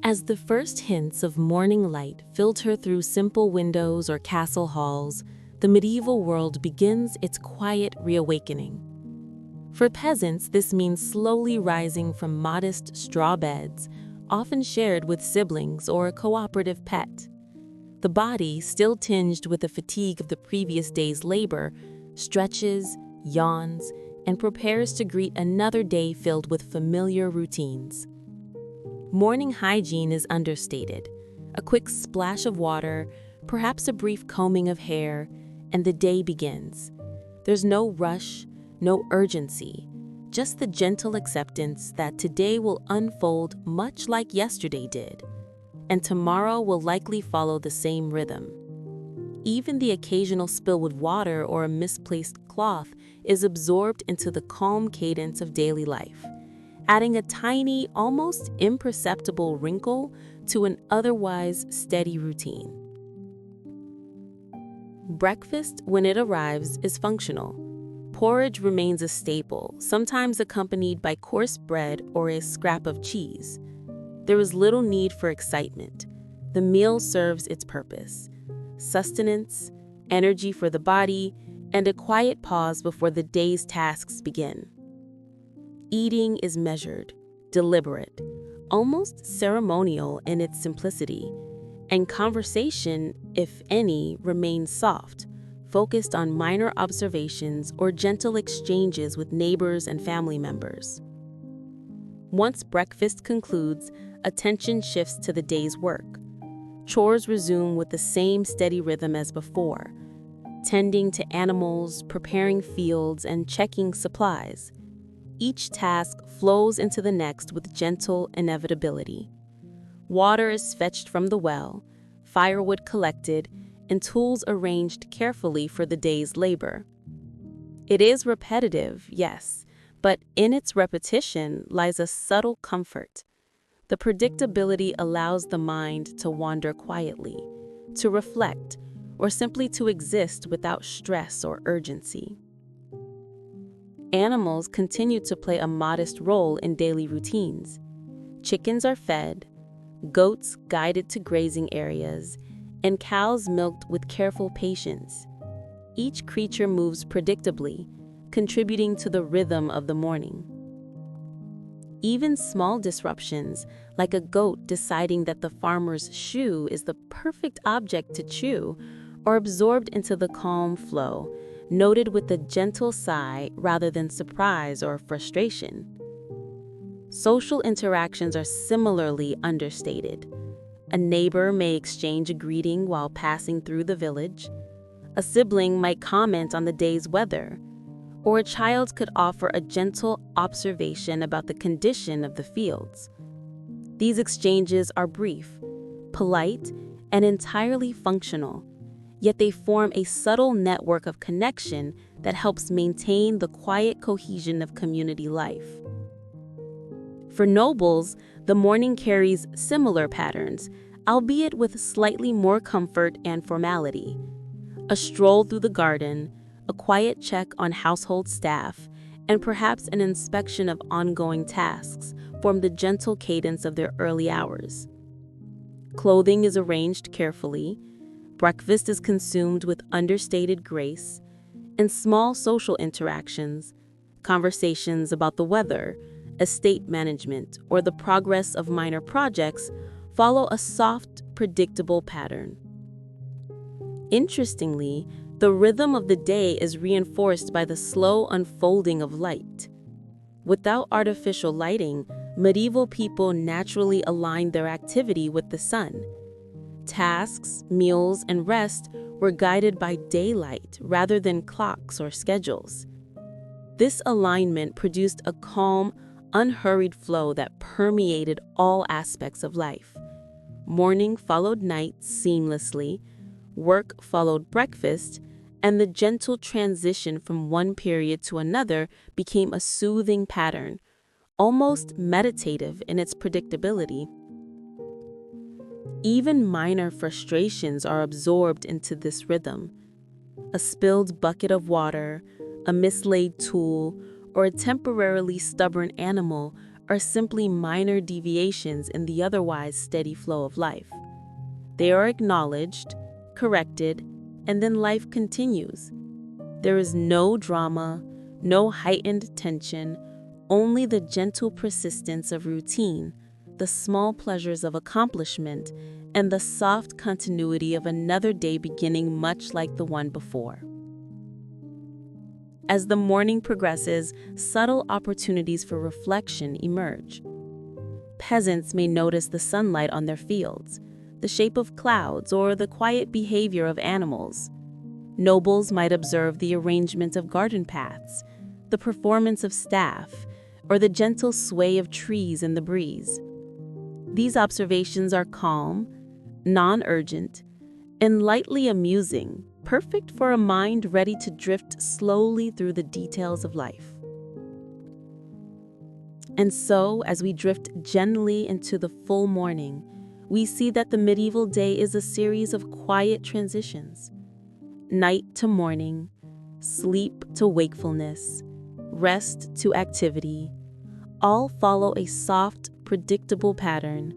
As the first hints of morning light filter through simple windows or castle halls, the medieval world begins its quiet reawakening. For peasants, this means slowly rising from modest straw beds, often shared with siblings or a cooperative pet. The body, still tinged with the fatigue of the previous day's labor, stretches, yawns, and prepares to greet another day filled with familiar routines. Morning hygiene is understated. A quick splash of water, perhaps a brief combing of hair, and the day begins. There's no rush, no urgency, just the gentle acceptance that today will unfold much like yesterday did, and tomorrow will likely follow the same rhythm. Even the occasional spill with water or a misplaced cloth is absorbed into the calm cadence of daily life, adding a tiny, almost imperceptible wrinkle to an otherwise steady routine. Breakfast, when it arrives, is functional. Porridge remains a staple, sometimes accompanied by coarse bread or a scrap of cheese. There is little need for excitement. The meal serves its purpose: sustenance, energy for the body, and a quiet pause before the day's tasks begin. Eating is measured, deliberate, almost ceremonial in its simplicity, and conversation, if any, remains soft, focused on minor observations or gentle exchanges with neighbors and family members. Once breakfast concludes, attention shifts to the day's work. Chores resume with the same steady rhythm as before, tending to animals, preparing fields, and checking supplies. Each task flows into the next with gentle inevitability. Water is fetched from the well, firewood collected, and tools arranged carefully for the day's labor. It is repetitive, yes, but in its repetition lies a subtle comfort. The predictability allows the mind to wander quietly, to reflect, or simply to exist without stress or urgency. Animals continue to play a modest role in daily routines. Chickens are fed, goats guided to grazing areas, and cows milked with careful patience. Each creature moves predictably, contributing to the rhythm of the morning. Even small disruptions, like a goat deciding that the farmer's shoe is the perfect object to chew, are absorbed into the calm flow, noted with a gentle sigh rather than surprise or frustration. Social interactions are similarly understated. A neighbor may exchange a greeting while passing through the village. A sibling might comment on the day's weather, or a child could offer a gentle observation about the condition of the fields. These exchanges are brief, polite, and entirely functional, yet they form a subtle network of connection that helps maintain the quiet cohesion of community life. For nobles, the morning carries similar patterns, albeit with slightly more comfort and formality. A stroll through the garden, a quiet check on household staff, and perhaps an inspection of ongoing tasks form the gentle cadence of their early hours. Clothing is arranged carefully, breakfast is consumed with understated grace, and small social interactions, conversations about the weather, estate management, or the progress of minor projects follow a soft, predictable pattern. Interestingly, the rhythm of the day is reinforced by the slow unfolding of light. Without artificial lighting, medieval people naturally aligned their activity with the sun. Tasks, meals, and rest were guided by daylight rather than clocks or schedules. This alignment produced a calm, unhurried flow that permeated all aspects of life. Morning followed night seamlessly, work followed breakfast, and the gentle transition from one period to another became a soothing pattern, almost meditative in its predictability. Even minor frustrations are absorbed into this rhythm. A spilled bucket of water, a mislaid tool, or a temporarily stubborn animal are simply minor deviations in the otherwise steady flow of life. They are acknowledged, corrected, and then life continues. There is no drama, No heightened tension, only the gentle persistence of routine, the small pleasures of accomplishment, and the soft continuity of another day beginning much like the one before. As the morning progresses, subtle opportunities for reflection emerge. Peasants may notice the sunlight on their fields, the shape of clouds, or the quiet behavior of animals. Nobles might observe the arrangement of garden paths, the performance of staff, or the gentle sway of trees in the breeze. These observations are calm, non-urgent, and lightly amusing, perfect for a mind ready to drift slowly through the details of life. And so, as we drift gently into the full morning, we see that the medieval day is a series of quiet transitions. Night to morning, sleep to wakefulness, rest to activity, all follow a soft, predictable pattern.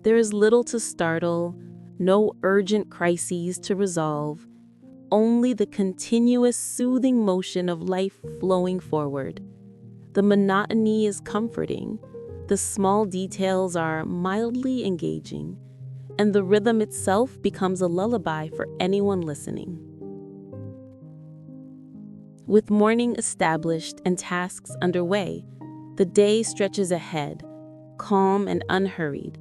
There is little to startle, no urgent crises to resolve, only the continuous soothing motion of life flowing forward. The monotony is comforting, the small details are mildly engaging, and the rhythm itself becomes a lullaby for anyone listening. With morning established and tasks underway, the day stretches ahead, calm and unhurried.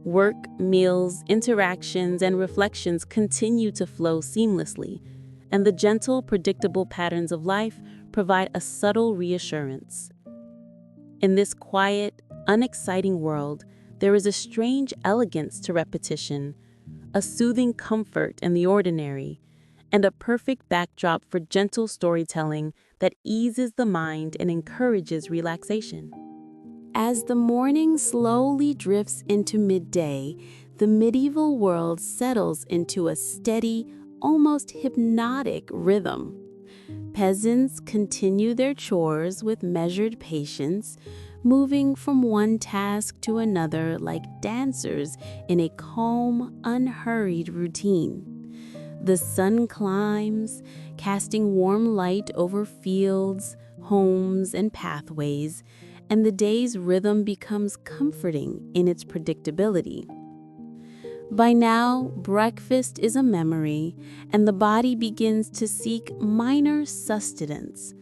Work, meals, interactions, and reflections continue to flow seamlessly, and the gentle, predictable patterns of life provide a subtle reassurance. In this quiet, unexciting world, there is a strange elegance to repetition, a soothing comfort in the ordinary, and a perfect backdrop for gentle storytelling that eases the mind and encourages relaxation. As the morning slowly drifts into midday, the medieval world settles into a steady, almost hypnotic rhythm. Peasants continue their chores with measured patience, moving from one task to another like dancers in a calm, unhurried routine. The sun climbs, casting warm light over fields, homes, and pathways, and the day's rhythm becomes comforting in its predictability. By now, breakfast is a memory, and the body begins to seek minor sustenance.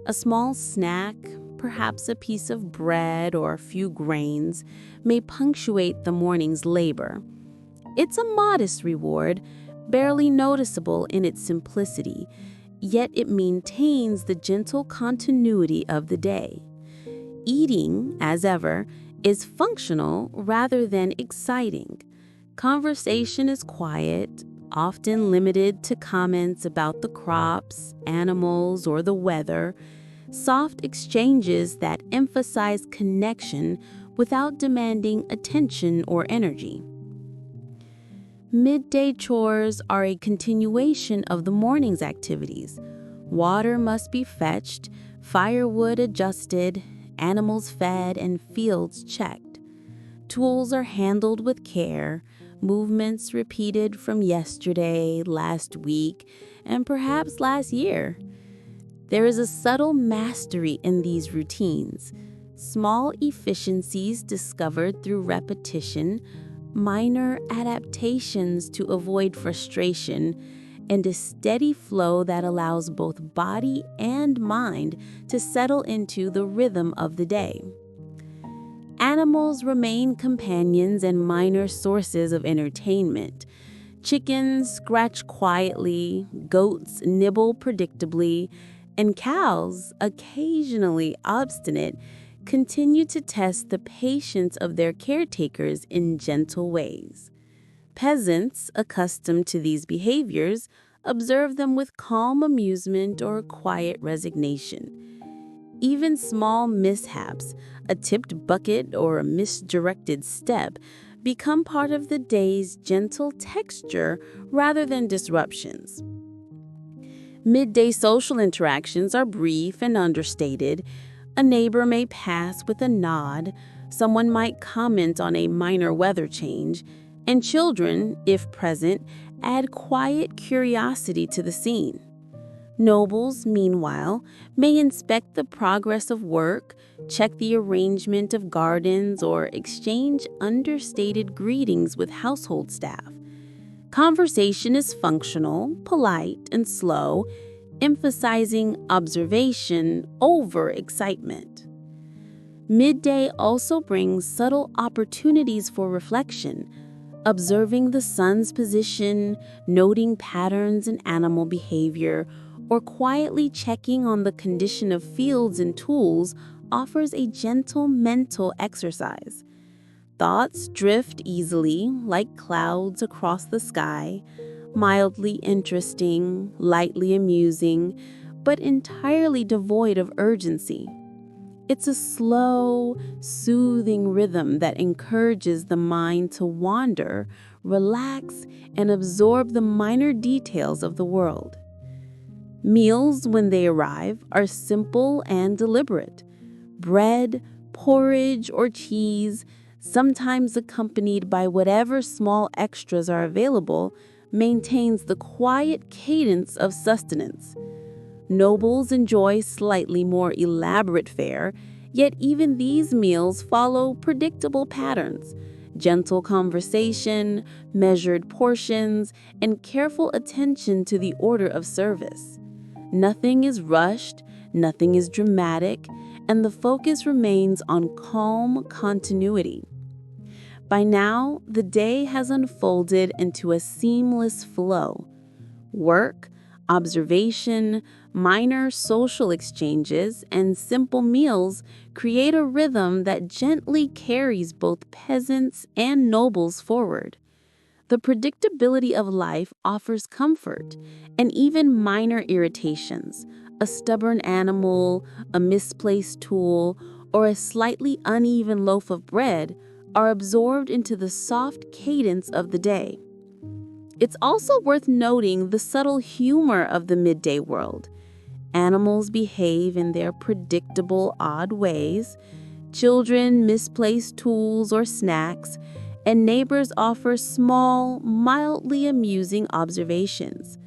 A small snack, perhaps a piece of bread or a few grains, may punctuate the morning's labor. It's a modest reward, barely noticeable in its simplicity, yet it maintains the gentle continuity of the day. Eating, as ever, is functional rather than exciting. Conversation is quiet, often limited to comments about the crops, animals, or the weather, soft exchanges that emphasize connection without demanding attention or energy. Midday chores are a continuation of the morning's activities. Water must be fetched, firewood adjusted, animals fed, and fields checked. Tools are handled with care, movements repeated from yesterday, last week, and perhaps last year. There is a subtle mastery in these routines, small efficiencies discovered through repetition, minor adaptations to avoid frustration, and a steady flow that allows both body and mind to settle into the rhythm of the day. Animals remain companions and minor sources of entertainment. Chickens scratch quietly, goats nibble predictably, and cows, occasionally obstinate, continue to test the patience of their caretakers in gentle ways. Peasants, accustomed to these behaviors, observe them with calm amusement or quiet resignation. Even small mishaps, a tipped bucket or a misdirected step, become part of the day's gentle texture rather than disruptions. Midday social interactions are brief and understated. A neighbor may pass with a nod, someone might comment on a minor weather change, and children, if present, add quiet curiosity to the scene. Nobles, meanwhile, may inspect the progress of work, check the arrangement of gardens, or exchange understated greetings with household staff. Conversation is functional, polite, and slow, emphasizing observation over excitement. Midday also brings subtle opportunities for reflection, observing the sun's position, noting patterns in animal behavior, or quietly checking on the condition of fields and tools offers a gentle mental exercise. Thoughts drift easily, like clouds across the sky, mildly interesting, lightly amusing, but entirely devoid of urgency. It's a slow, soothing rhythm that encourages the mind to wander, relax, and absorb the minor details of the world. Meals, when they arrive, are simple and deliberate. Bread, porridge, or cheese, sometimes accompanied by whatever small extras are available, maintains the quiet cadence of sustenance. Nobles enjoy slightly more elaborate fare, yet even these meals follow predictable patterns: gentle conversation, measured portions, and careful attention to the order of service. Nothing is rushed, nothing is dramatic, and the focus remains on calm continuity. By now, the day has unfolded into a seamless flow. Work, observation, minor social exchanges, and simple meals create a rhythm that gently carries both peasants and nobles forward. The predictability of life offers comfort, and even minor irritations, a stubborn animal, a misplaced tool, or a slightly uneven loaf of bread, are absorbed into the soft cadence of the day. It's also worth noting the subtle humor of the midday world. Animals behave in their predictable, odd ways. Children misplace tools or snacks, and neighbors offer small, mildly amusing observations.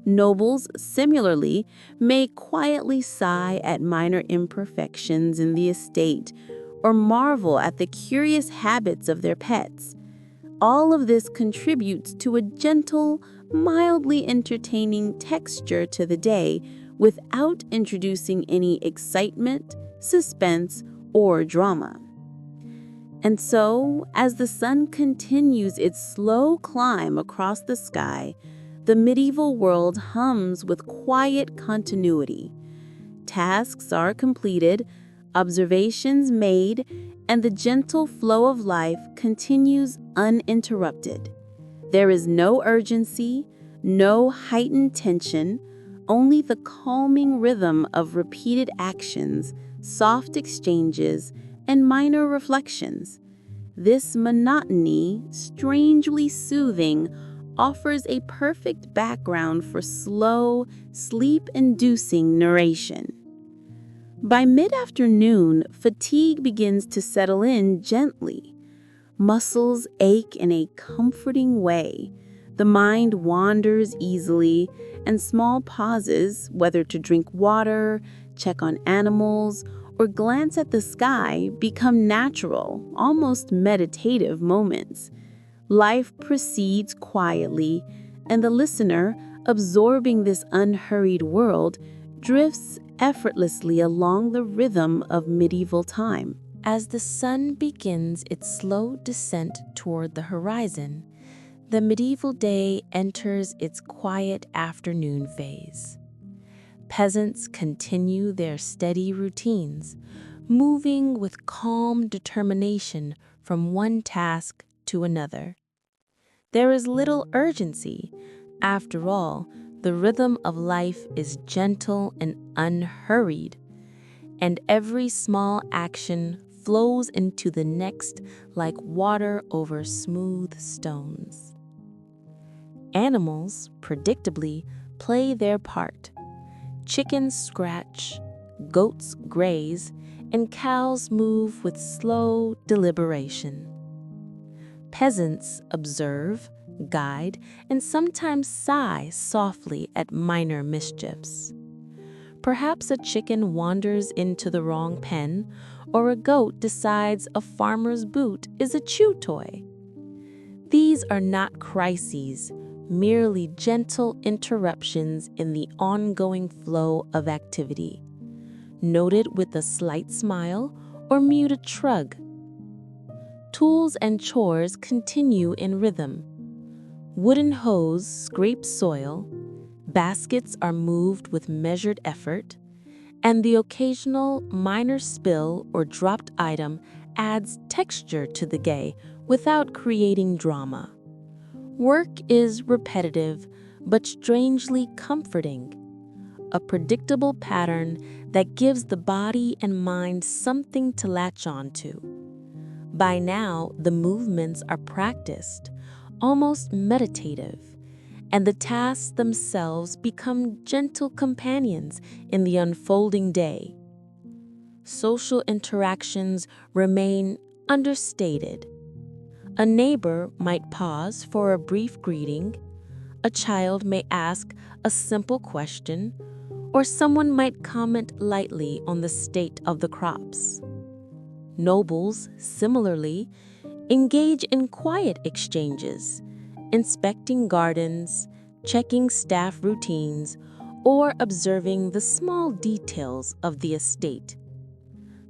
Nobles, similarly, may quietly sigh at minor imperfections in the estate or marvel at the curious habits of their pets. All of this contributes to a gentle, mildly entertaining texture to the day without introducing any excitement, suspense, or drama. And so, as the sun continues its slow climb across the sky, the medieval world hums with quiet continuity. Tasks are completed, observations made, and the gentle flow of life continues uninterrupted. There is no urgency, no heightened tension, only the calming rhythm of repeated actions, soft exchanges, and minor reflections. This monotony, strangely soothing, offers a perfect background for slow, sleep-inducing narration. By mid-afternoon, fatigue begins to settle in gently. Muscles ache in a comforting way. The mind wanders easily, and small pauses, whether to drink water, check on animals, or glance at the sky, become natural, almost meditative moments. Life proceeds quietly, and the listener, absorbing this unhurried world, drifts effortlessly along the rhythm of medieval time. As the sun begins its slow descent toward the horizon, the medieval day enters its quiet afternoon phase. Peasants continue their steady routines, moving with calm determination from one task to another. There is little urgency. After all, the rhythm of life is gentle and unhurried, and every small action flows into the next like water over smooth stones. Animals, predictably, play their part. Chickens scratch, goats graze, and cows move with slow deliberation. Peasants observe, guide, and sometimes sigh softly at minor mischiefs. Perhaps a chicken wanders into the wrong pen, or a goat decides a farmer's boot is a chew toy. These are not crises, merely gentle interruptions in the ongoing flow of activity, noted with a slight smile or muted shrug. Tools and chores continue in rhythm. Wooden hoes scrape soil, baskets are moved with measured effort, and the occasional minor spill or dropped item adds texture to the day without creating drama. Work is repetitive but strangely comforting, a predictable pattern that gives the body and mind something to latch onto. By now, the movements are practiced, almost meditative, and the tasks themselves become gentle companions in the unfolding day. Social interactions remain understated. A neighbor might pause for a brief greeting, a child may ask a simple question, or someone might comment lightly on the state of the crops. Nobles, similarly, engage in quiet exchanges, inspecting gardens, checking staff routines, or observing the small details of the estate.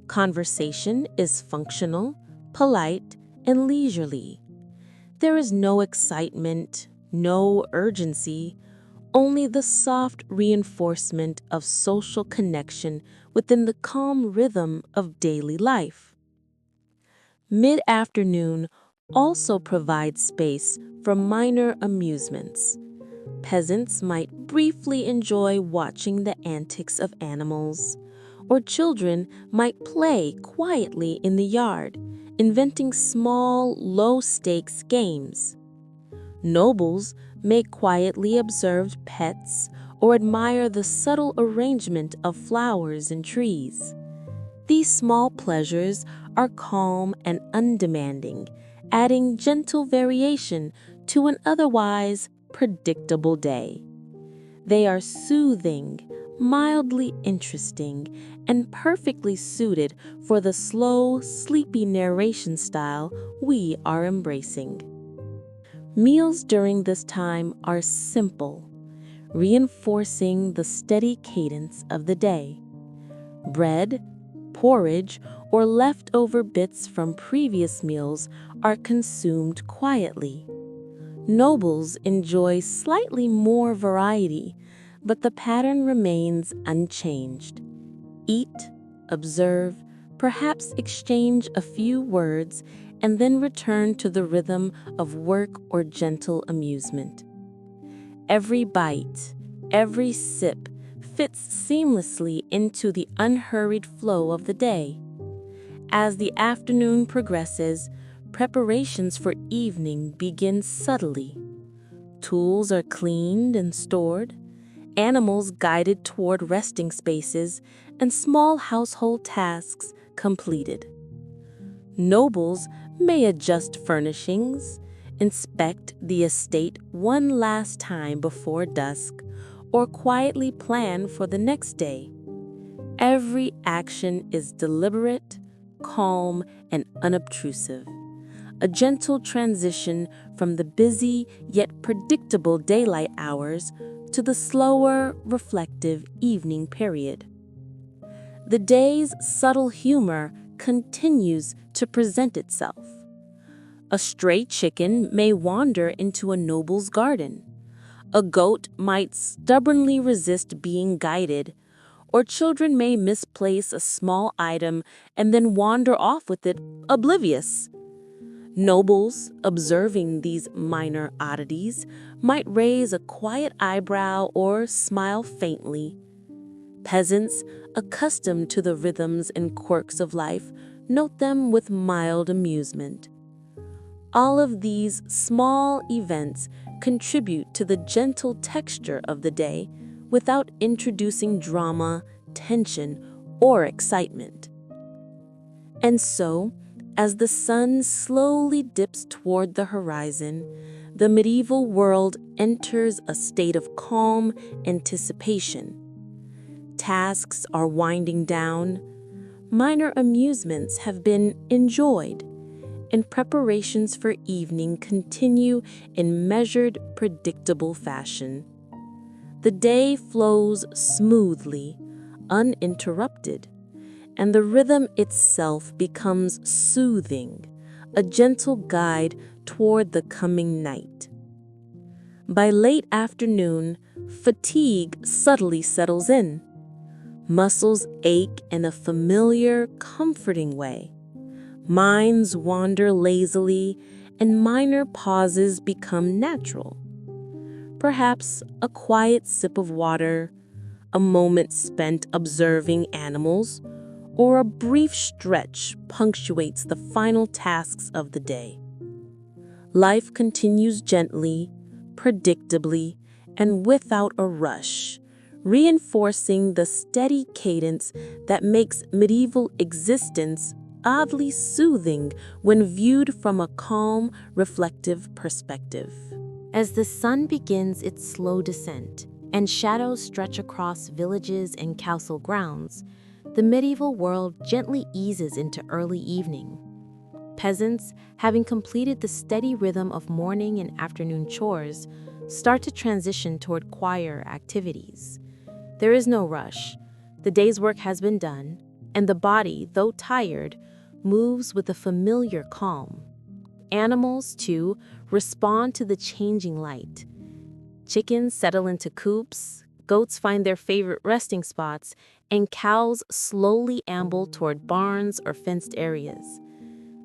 Conversation is functional, polite, and leisurely. There is no excitement, no urgency, only the soft reinforcement of social connection within the calm rhythm of daily life. Mid-afternoon also provides space for minor amusements. Peasants might briefly enjoy watching the antics of animals, or children might play quietly in the yard, inventing small, low-stakes games. Nobles may quietly observe pets or admire the subtle arrangement of flowers and trees. These small pleasures are calm and undemanding, adding gentle variation to an otherwise predictable day. They are soothing, mildly interesting, and perfectly suited for the slow, sleepy narration style we are embracing. Meals during this time are simple, reinforcing the steady cadence of the day. Bread, porridge, or leftover bits from previous meals are consumed quietly. Nobles enjoy slightly more variety, but the pattern remains unchanged. Eat, observe, perhaps exchange a few words, and then return to the rhythm of work or gentle amusement. Every bite, every sip fits seamlessly into the unhurried flow of the day. As the afternoon progresses, preparations for evening begin subtly. Tools are cleaned and stored, animals guided toward resting spaces, and small household tasks completed. Nobles may adjust furnishings, inspect the estate one last time before dusk, or quietly plan for the next day. Every action is deliberate, calm, and unobtrusive, a gentle transition from the busy yet predictable daylight hours to the slower, reflective evening period. The day's subtle humor continues to present itself. A stray chicken may wander into a noble's garden. A goat might stubbornly resist being guided, or children may misplace a small item and then wander off with it, oblivious. Nobles, observing these minor oddities, might raise a quiet eyebrow or smile faintly. Peasants, accustomed to the rhythms and quirks of life, note them with mild amusement. All of these small events contribute to the gentle texture of the day without introducing drama, tension, or excitement. And so, as the sun slowly dips toward the horizon, the medieval world enters a state of calm anticipation. tasks are winding down, minor amusements have been enjoyed, and preparations for evening continue in measured, predictable fashion. The day flows smoothly, uninterrupted, and the rhythm itself becomes soothing, a gentle guide toward the coming night. By late afternoon, fatigue subtly settles in. Muscles ache in a familiar, comforting way. Minds wander lazily, and minor pauses become natural. Perhaps a quiet sip of water, a moment spent observing animals, or a brief stretch punctuates the final tasks of the day. Life continues gently, predictably, and without a rush, reinforcing the steady cadence that makes medieval existence oddly soothing when viewed from a calm, reflective perspective. As the sun begins its slow descent and shadows stretch across villages and castle grounds, the medieval world gently eases into early evening. Peasants, having completed the steady rhythm of morning and afternoon chores, start to transition toward quieter activities. There is no rush. The day's work has been done, and the body, though tired, moves with a familiar calm. Animals, too, respond to the changing light. Chickens settle into coops, goats find their favorite resting spots, and cows slowly amble toward barns or fenced areas.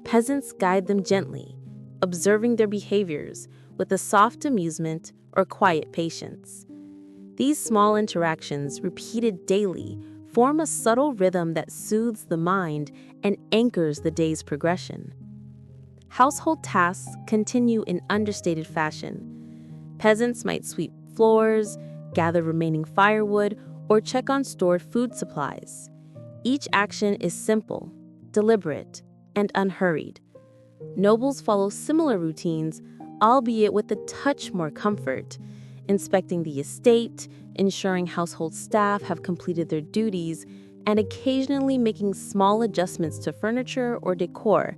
Peasants guide them gently, observing their behaviors with a soft amusement or quiet patience. These small interactions, repeated daily, form a subtle rhythm that soothes the mind and anchors the day's progression. Household tasks continue in understated fashion. Peasants might sweep floors, gather remaining firewood, or check on stored food supplies. Each action is simple, deliberate, and unhurried. Nobles follow similar routines, albeit with a touch more comfort, inspecting the estate, ensuring household staff have completed their duties, and occasionally making small adjustments to furniture or decor.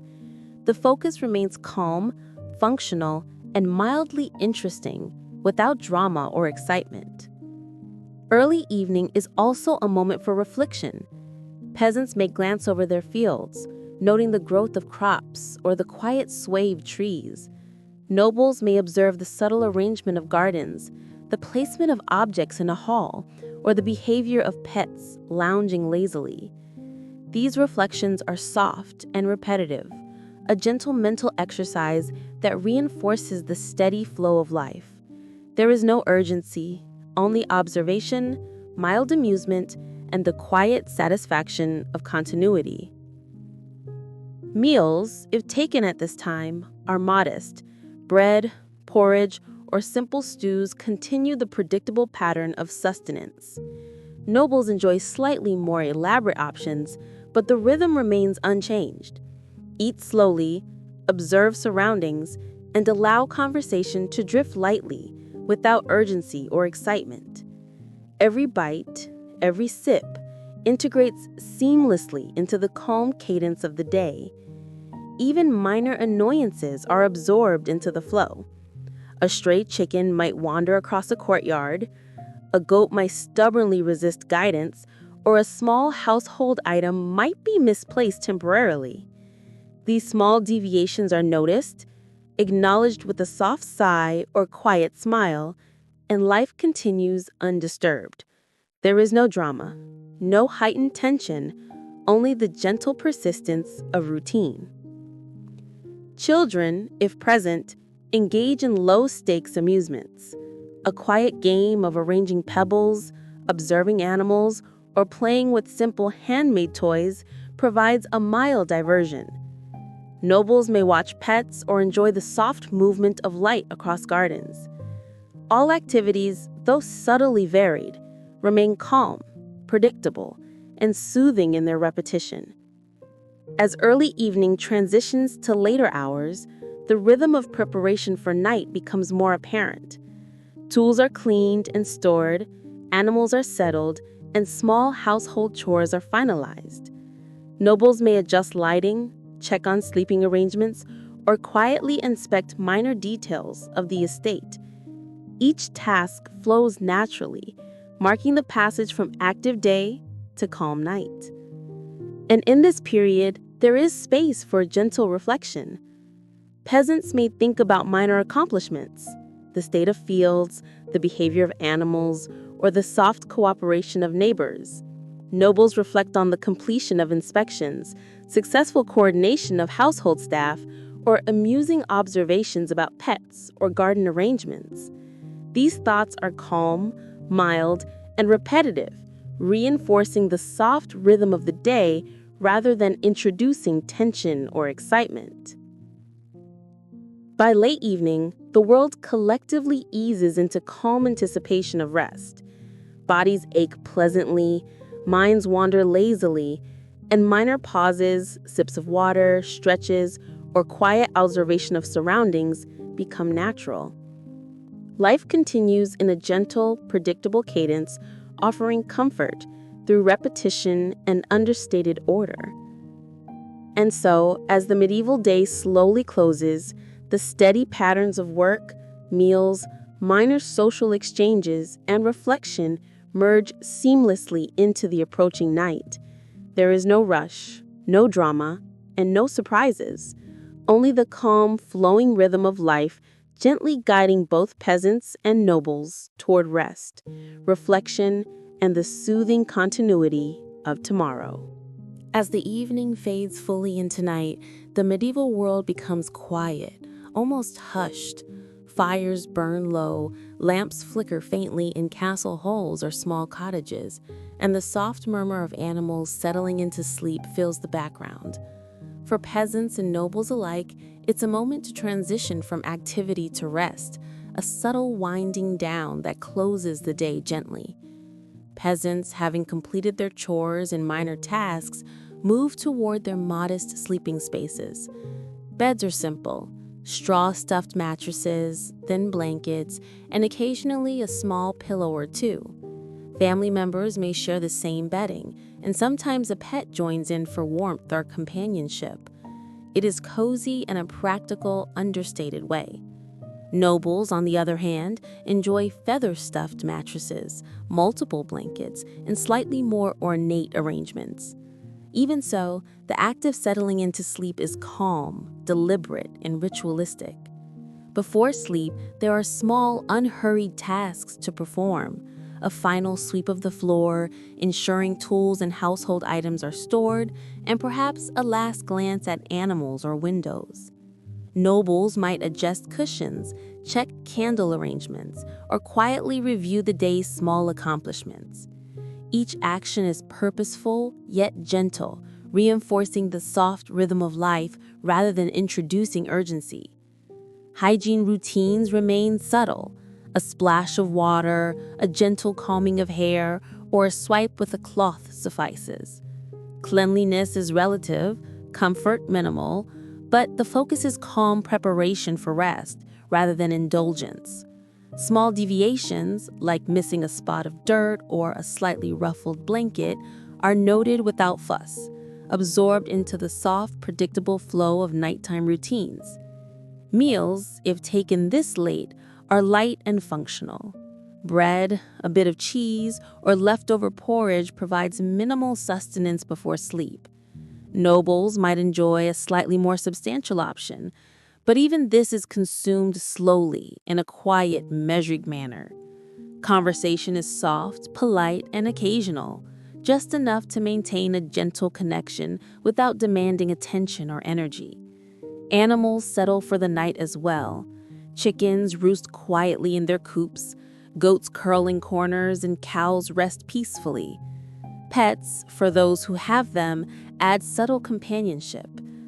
The focus remains calm, functional, and mildly interesting, without drama or excitement. Early evening is also a moment for reflection. Peasants may glance over their fields, noting the growth of crops or the quiet sway of trees. Nobles may observe the subtle arrangement of gardens, the placement of objects in a hall, or the behavior of pets lounging lazily. These reflections are soft and repetitive, a gentle mental exercise that reinforces the steady flow of life. There is no urgency, only observation, mild amusement, and the quiet satisfaction of continuity. Meals, if taken at this time, are modest. Bread, porridge, or simple stews continue the predictable pattern of sustenance. Nobles enjoy slightly more elaborate options, but the rhythm remains unchanged. Eat slowly, observe surroundings, and allow conversation to drift lightly, without urgency or excitement. Every bite, every sip, integrates seamlessly into the calm cadence of the day. Even minor annoyances are absorbed into the flow. A stray chicken might wander across a courtyard, a goat might stubbornly resist guidance, or a small household item might be misplaced temporarily. These small deviations are noticed, acknowledged with a soft sigh or quiet smile, and life continues undisturbed. There is no drama, no heightened tension, only the gentle persistence of routine. Children, if present, engage in low-stakes amusements. A quiet game of arranging pebbles, observing animals, or playing with simple handmade toys provides a mild diversion. Nobles may watch pets or enjoy the soft movement of light across gardens. All activities, though subtly varied, remain calm, predictable, and soothing in their repetition. As early evening transitions to later hours, the rhythm of preparation for night becomes more apparent. Tools are cleaned and stored, animals are settled, and small household chores are finalized. Nobles may adjust lighting, check on sleeping arrangements, or quietly inspect minor details of the estate. Each task flows naturally, marking the passage from active day to calm night. And in this period, there is space for gentle reflection. Peasants may think about minor accomplishments, the state of fields, the behavior of animals, or the soft cooperation of neighbors. Nobles reflect on the completion of inspections, successful coordination of household staff, or amusing observations about pets or garden arrangements. These thoughts are calm, mild, and repetitive, reinforcing the soft rhythm of the day rather than introducing tension or excitement. By late evening, the world collectively eases into calm anticipation of rest. Bodies ache pleasantly, minds wander lazily, and minor pauses, sips of water, stretches, or quiet observation of surroundings become natural. Life continues in a gentle, predictable cadence, offering comfort through repetition and understated order. And so, as the medieval day slowly closes, the steady patterns of work, meals, minor social exchanges, and reflection merge seamlessly into the approaching night. There is no rush, no drama, and no surprises, only the calm, flowing rhythm of life gently guiding both peasants and nobles toward rest, reflection, and the soothing continuity of tomorrow. As the evening fades fully into night, the medieval world becomes quiet, almost hushed. Fires burn low, lamps flicker faintly in castle halls or small cottages, and the soft murmur of animals settling into sleep fills the background. For peasants and nobles alike, it's a moment to transition from activity to rest, a subtle winding down that closes the day gently. Peasants, having completed their chores and minor tasks, move toward their modest sleeping spaces. Beds are simple, straw-stuffed mattresses, thin blankets, and occasionally a small pillow or two. Family members may share the same bedding, and sometimes a pet joins in for warmth or companionship. It is cozy in a practical, understated way. Nobles, on the other hand, enjoy feather-stuffed mattresses, multiple blankets, and slightly more ornate arrangements. Even so, the act of settling into sleep is calm, deliberate, and ritualistic. Before sleep, there are small, unhurried tasks to perform. A final sweep of the floor, ensuring tools and household items are stored, and perhaps a last glance at animals or windows. Nobles might adjust cushions, check candle arrangements, or quietly review the day's small accomplishments. Each action is purposeful yet gentle, reinforcing the soft rhythm of life rather than introducing urgency. Hygiene routines remain subtle. A splash of water, a gentle combing of hair, or a swipe with a cloth suffices. Cleanliness is relative, comfort minimal, but the focus is calm preparation for rest rather than indulgence. Small deviations, like missing a spot of dirt or a slightly ruffled blanket, are noted without fuss, absorbed into the soft, predictable flow of nighttime routines. Meals, if taken this late, are light and functional. Bread, a bit of cheese, or leftover porridge provides minimal sustenance before sleep. Nobles might enjoy a slightly more substantial option, but even this is consumed slowly in a quiet, measured manner. Conversation is soft, polite, and occasional, just enough to maintain a gentle connection without demanding attention or energy. Animals settle for the night as well. Chickens roost quietly in their coops, goats curl in corners, and cows rest peacefully. Pets, for those who have them, add subtle companionship.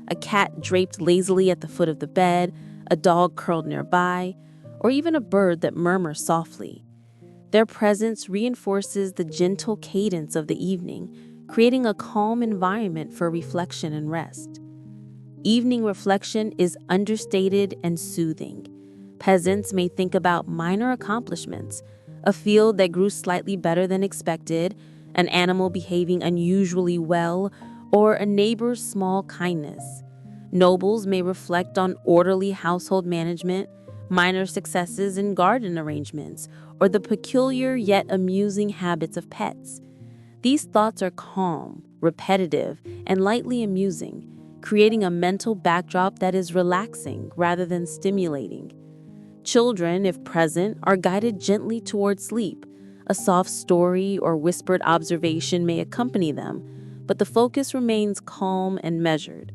A cat draped lazily at the foot of the bed, a dog curled nearby, or even a bird that murmurs softly. Their presence reinforces the gentle cadence of the evening, creating a calm environment for reflection and rest. Evening reflection is understated and soothing. Peasants may think about minor accomplishments, a field that grew slightly better than expected, an animal behaving unusually well, or a neighbor's small kindness. Nobles may reflect on orderly household management, minor successes in garden arrangements, or the peculiar yet amusing habits of pets. These thoughts are calm, repetitive, and lightly amusing, creating a mental backdrop that is relaxing rather than stimulating. Children, if present, are guided gently toward sleep. A soft story or whispered observation may accompany them, but the focus remains calm and measured.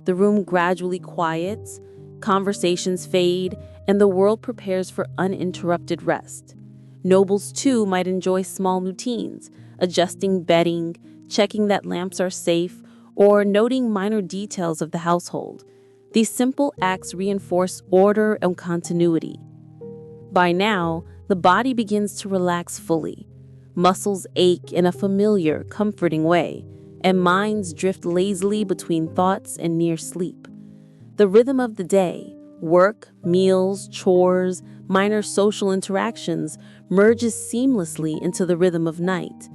The room gradually quiets, conversations fade, and the world prepares for uninterrupted rest. Nobles, too, might enjoy small routines, adjusting bedding, checking that lamps are safe, or noting minor details of the household. These simple acts reinforce order and continuity. By now, the body begins to relax fully. Muscles ache in a familiar, comforting way, and minds drift lazily between thoughts and near sleep. The rhythm of the day, work, meals, chores, minor social interactions, merges seamlessly into the rhythm of night.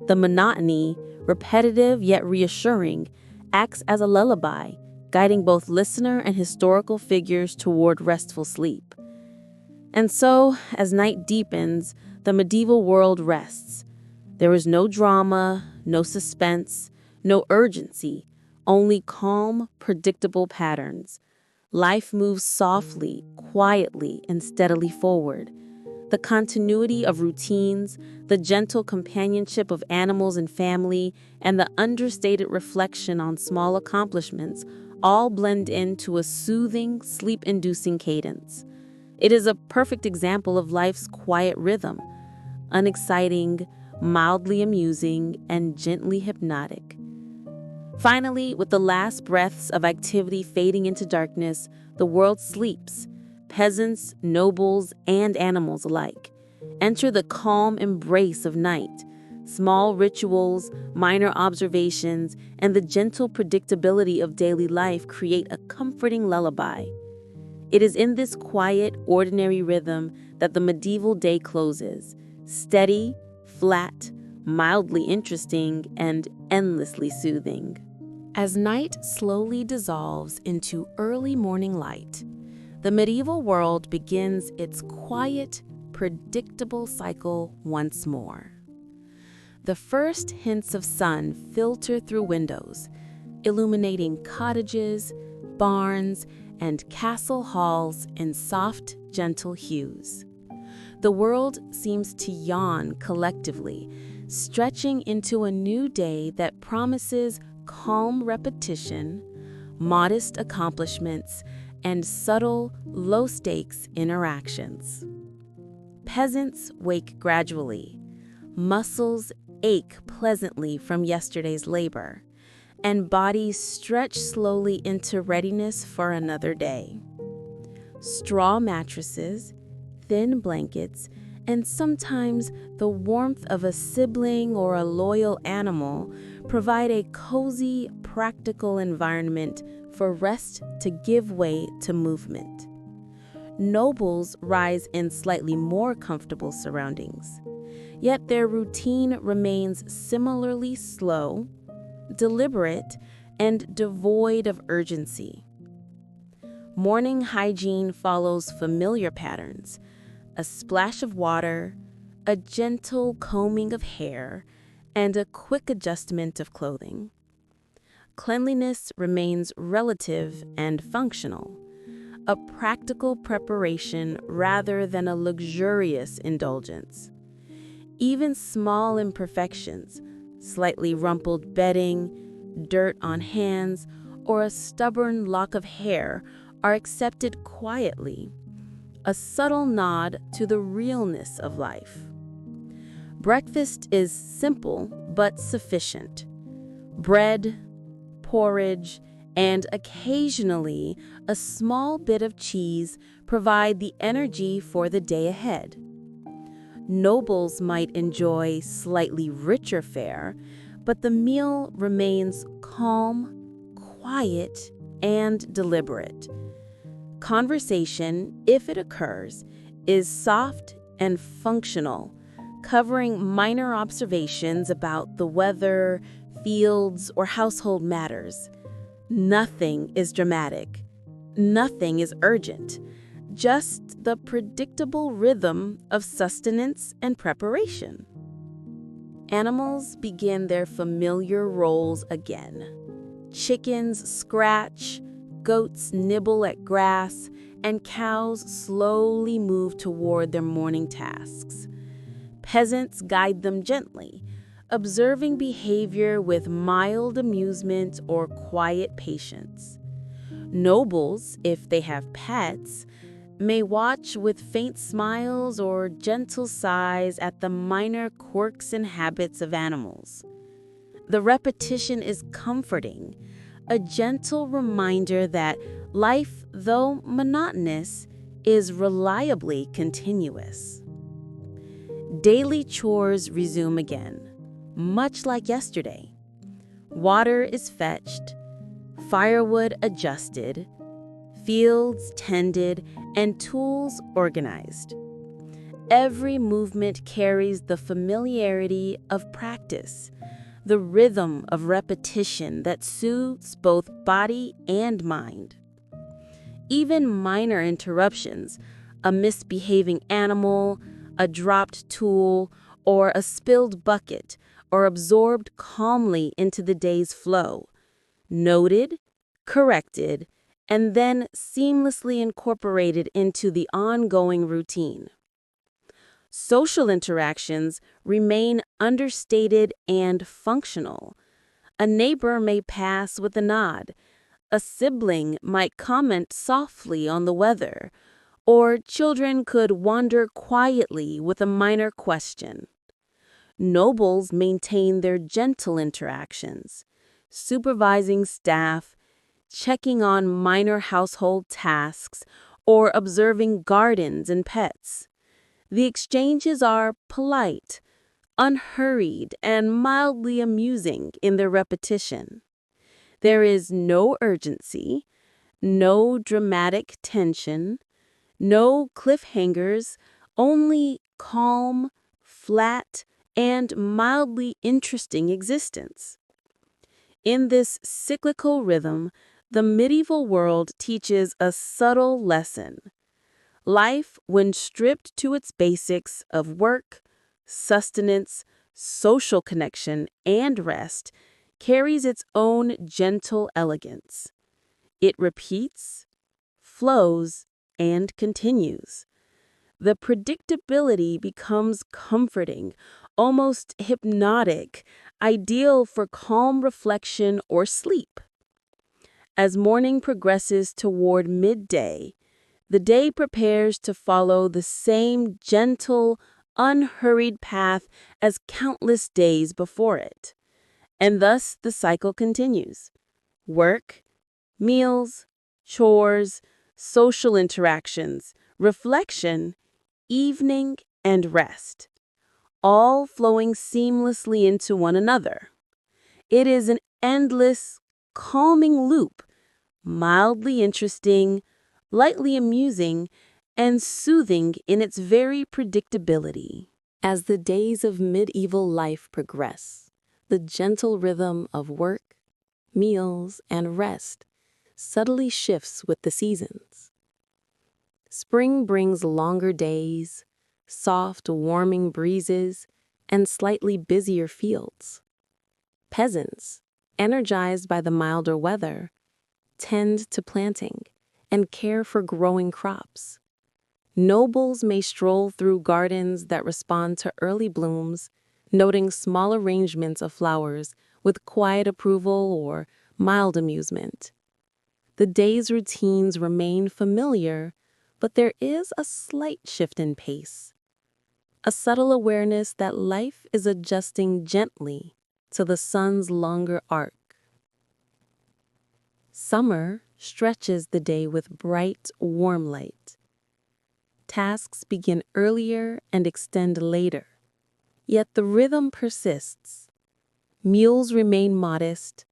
The monotony, repetitive yet reassuring, acts as a lullaby, guiding both listener and historical figures toward restful sleep. And so, as night deepens, the medieval world rests. There is no drama, no suspense, no urgency, only calm, predictable patterns. Life moves softly, quietly, and steadily forward. The continuity of routines, the gentle companionship of animals and family, and the understated reflection on small accomplishments all blend into a soothing, sleep-inducing cadence. It is a perfect example of life's quiet rhythm, unexciting, mildly amusing, and gently hypnotic. Finally, with the last breaths of activity fading into darkness, the world sleeps. Peasants, nobles, and animals alike enter the calm embrace of night. Small rituals, minor observations, and the gentle predictability of daily life create a comforting lullaby. It is in this quiet, ordinary rhythm that the medieval day closes, steady, flat, mildly interesting, and endlessly soothing. As night slowly dissolves into early morning light, the medieval world begins its quiet, predictable cycle once more. The first hints of sun filter through windows, illuminating cottages, barns, and castle halls in soft, gentle hues. The world seems to yawn collectively, stretching into a new day that promises calm repetition, modest accomplishments, and subtle, low-stakes interactions. Peasants wake gradually. Muscles ache pleasantly from yesterday's labor, and bodies stretch slowly into readiness for another day. Straw mattresses, thin blankets, and sometimes the warmth of a sibling or a loyal animal provide a cozy, practical environment for rest to give way to movement. Nobles rise in slightly more comfortable surroundings, yet their routine remains similarly slow, deliberate, and devoid of urgency. Morning hygiene follows familiar patterns: a splash of water, a gentle combing of hair, and a quick adjustment of clothing. Cleanliness remains relative and functional, a practical preparation rather than a luxurious indulgence. Even small imperfections, slightly rumpled bedding, dirt on hands, or a stubborn lock of hair are accepted quietly, a subtle nod to the realness of life. Breakfast is simple but sufficient. Bread, porridge, and occasionally a small bit of cheese provide the energy for the day ahead. Nobles might enjoy slightly richer fare, but the meal remains calm, quiet, and deliberate. Conversation, if it occurs, is soft and functional, covering minor observations about the weather, fields, or household matters. Nothing is dramatic. Nothing is urgent. Just the predictable rhythm of sustenance and preparation. Animals begin their familiar roles again. Chickens scratch, goats nibble at grass, and cows slowly move toward their morning tasks. Peasants guide them gently, observing behavior with mild amusement or quiet patience. Nobles, if they have pets, may watch with faint smiles or gentle sighs at the minor quirks and habits of animals. The repetition is comforting, a gentle reminder that life, though monotonous, is reliably continuous. Daily chores resume again, much like yesterday. Water is fetched, firewood adjusted, fields tended, and tools organized. Every movement carries the familiarity of practice, the rhythm of repetition that soothes both body and mind. Even minor interruptions, a misbehaving animal, a dropped tool, or a spilled bucket, are absorbed calmly into the day's flow, noted, corrected, and then seamlessly incorporated into the ongoing routine. Social interactions remain understated and functional. A neighbor may pass with a nod, a sibling might comment softly on the weather, or children could wander quietly with a minor question. Nobles maintain their gentle interactions, supervising staff, checking on minor household tasks, or observing gardens and pets. The exchanges are polite, unhurried, and mildly amusing in their repetition. There is no urgency, no dramatic tension, no cliffhangers, only calm, flat, and mildly interesting existence. In this cyclical rhythm, the medieval world teaches a subtle lesson. Life, when stripped to its basics of work, sustenance, social connection, and rest, carries its own gentle elegance. It repeats, flows, and continues. The predictability becomes comforting, almost hypnotic, ideal for calm reflection or sleep. As morning progresses toward midday, the day prepares to follow the same gentle, unhurried path as countless days before it. And thus the cycle continues. Work, meals, chores, social interactions, reflection, evening, and rest, all flowing seamlessly into one another. It is an endless, calming loop, mildly interesting, lightly amusing, and soothing in its very predictability. As the days of medieval life progress, the gentle rhythm of work, meals, and rest subtly shifts with the seasons. Spring brings longer days, soft, warming breezes, and slightly busier fields. Peasants, energized by the milder weather, tend to planting and care for growing crops. Nobles may stroll through gardens that respond to early blooms, noting small arrangements of flowers with quiet approval or mild amusement. The day's routines remain familiar, but there is a slight shift in pace, a subtle awareness that life is adjusting gently to the sun's longer arc. Summer stretches the day with bright, warm light. Tasks begin earlier and extend later, yet the rhythm persists. Meals remain modest,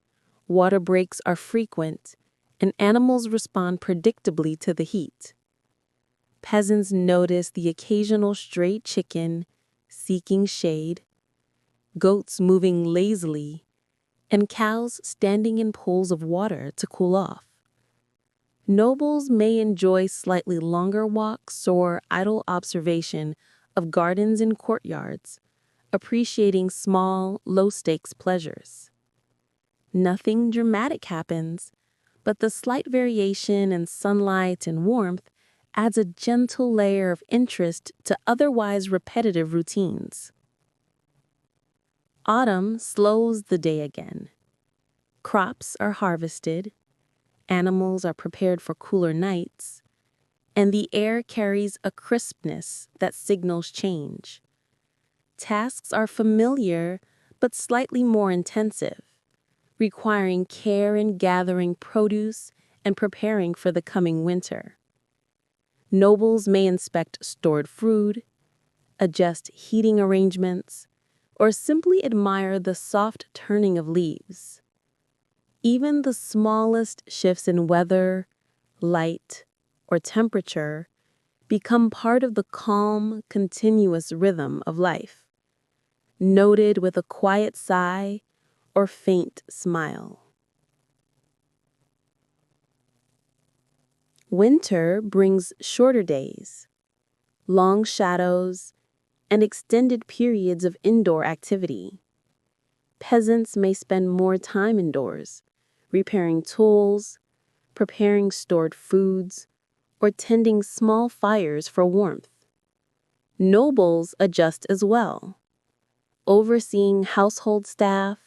water breaks are frequent, and animals respond predictably to the heat. Peasants notice the occasional stray chicken, seeking shade, goats moving lazily, and cows standing in pools of water to cool off. Nobles may enjoy slightly longer walks or idle observation of gardens and courtyards, appreciating small, low-stakes pleasures. Nothing dramatic happens, but the slight variation in sunlight and warmth adds a gentle layer of interest to otherwise repetitive routines. Autumn slows the day again. Crops are harvested, animals are prepared for cooler nights, and the air carries a crispness that signals change. Tasks are familiar but slightly more intensive, requiring care in gathering produce and preparing for the coming winter. Nobles may inspect stored food, adjust heating arrangements, or simply admire the soft turning of leaves. Even the smallest shifts in weather, light, or temperature become part of the calm, continuous rhythm of life, noted with a quiet sigh or faint smile. Winter brings shorter days, long shadows, and extended periods of indoor activity. Peasants may spend more time indoors, repairing tools, preparing stored foods, or tending small fires for warmth. Nobles adjust as well, overseeing household staff,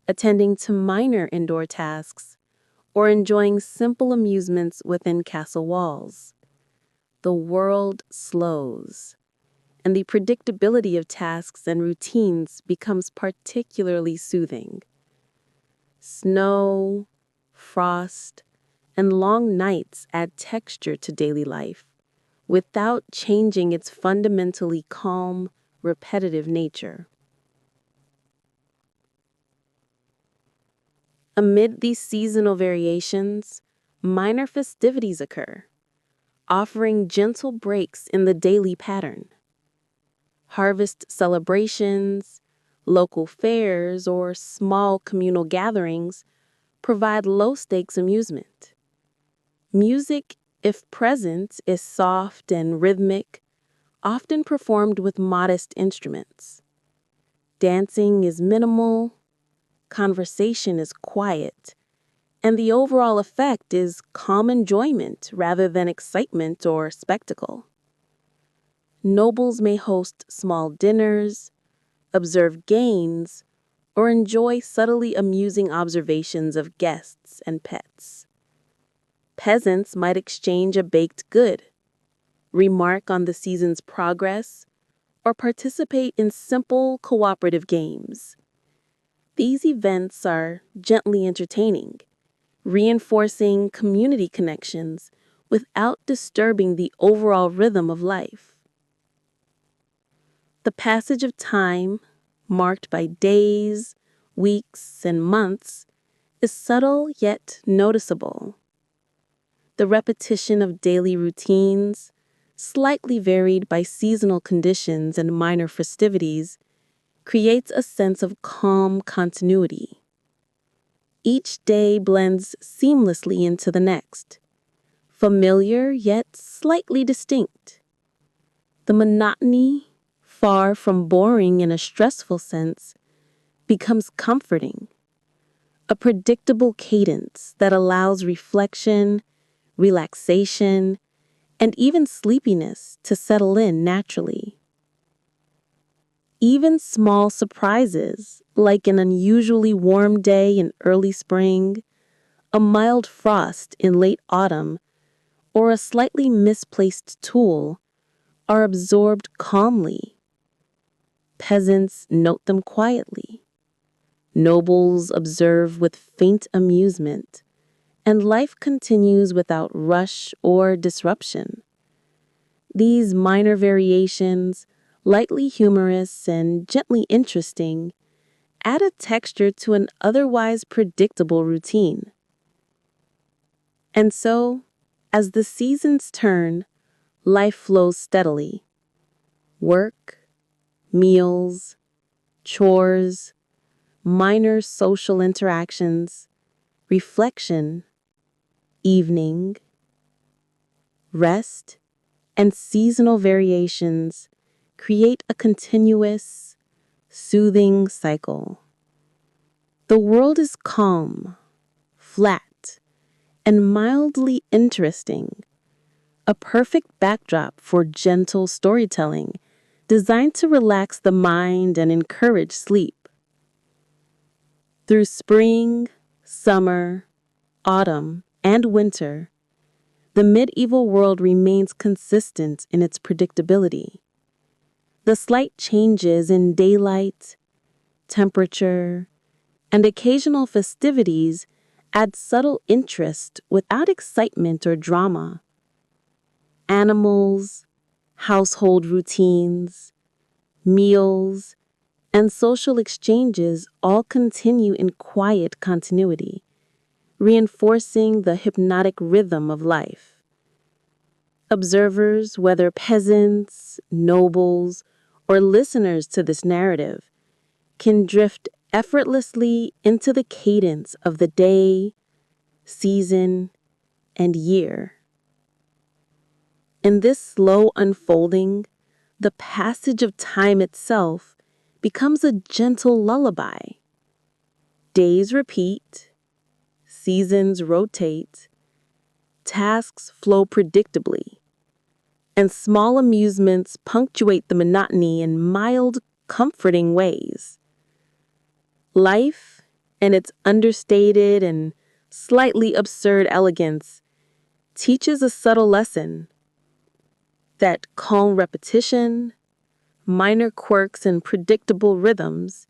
attending to minor indoor tasks, or enjoying simple amusements within castle walls. The world slows, and the predictability of tasks and routines becomes particularly soothing. Snow, frost, and long nights add texture to daily life without changing its fundamentally calm, repetitive nature. Amid these seasonal variations, minor festivities occur, offering gentle breaks in the daily pattern. Harvest celebrations, local fairs, or small communal gatherings provide low-stakes amusement. Music, if present, is soft and rhythmic, often performed with modest instruments. Dancing is minimal, conversation is quiet, and the overall effect is calm enjoyment rather than excitement or spectacle. Nobles may host small dinners, observe games, or enjoy subtly amusing observations of guests and pets. Peasants might exchange a baked good, remark on the season's progress, or participate in simple cooperative games. These events are gently entertaining, reinforcing community connections without disturbing the overall rhythm of life. The passage of time, marked by days, weeks, and months, is subtle yet noticeable. The repetition of daily routines, slightly varied by seasonal conditions and minor festivities, creates a sense of calm continuity. Each day blends seamlessly into the next, familiar yet slightly distinct. The monotony, far from boring in a stressful sense, becomes comforting, a predictable cadence that allows reflection, relaxation, and even sleepiness to settle in naturally. Even small surprises, like an unusually warm day in early spring, a mild frost in late autumn, or a slightly misplaced tool, are absorbed calmly. Peasants note them quietly. Nobles observe with faint amusement, and life continues without rush or disruption. These minor variations, lightly humorous and gently interesting, add a texture to an otherwise predictable routine. And so, as the seasons turn, life flows steadily. Work, meals, chores, minor social interactions, reflection, evening, rest, and seasonal variations create a continuous, soothing cycle. The world is calm, flat, and mildly interesting, a perfect backdrop for gentle storytelling designed to relax the mind and encourage sleep. Through spring, summer, autumn, and winter, the medieval world remains consistent in its predictability. The slight changes in daylight, temperature, and occasional festivities add subtle interest without excitement or drama. Animals, household routines, meals, and social exchanges all continue in quiet continuity, reinforcing the hypnotic rhythm of life. Observers, whether peasants, nobles, or listeners to this narrative, can drift effortlessly into the cadence of the day, season, and year. In this slow unfolding, the passage of time itself becomes a gentle lullaby. Days repeat, seasons rotate, tasks flow predictably, and small amusements punctuate the monotony in mild, comforting ways. Life, in its understated and slightly absurd elegance, teaches a subtle lesson that calm repetition, minor quirks, and predictable rhythms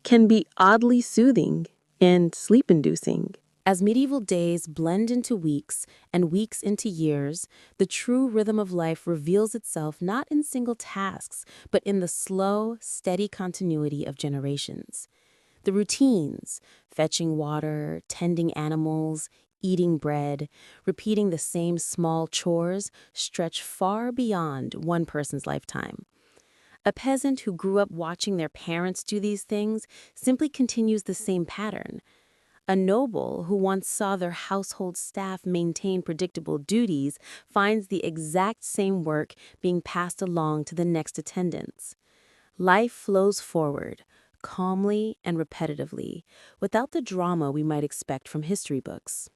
can be oddly soothing and sleep-inducing. As medieval days blend into weeks and weeks into years, the true rhythm of life reveals itself not in single tasks, but in the slow, steady continuity of generations. The routines, fetching water, tending animals, eating bread, repeating the same small chores, stretch far beyond one person's lifetime. A peasant who grew up watching their parents do these things simply continues the same pattern. A noble who once saw their household staff maintain predictable duties finds the exact same work being passed along to the next attendants. Life flows forward, calmly and repetitively, without the drama we might expect from history books.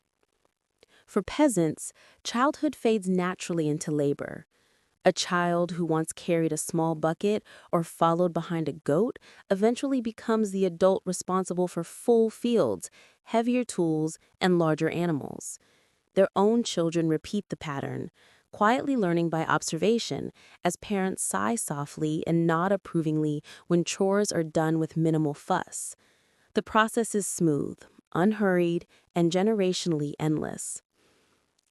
For peasants, childhood fades naturally into labor. A child who once carried a small bucket or followed behind a goat eventually becomes the adult responsible for full fields, heavier tools, and larger animals. Their own children repeat the pattern, quietly learning by observation as parents sigh softly and nod approvingly when chores are done with minimal fuss. The process is smooth, unhurried, and generationally endless.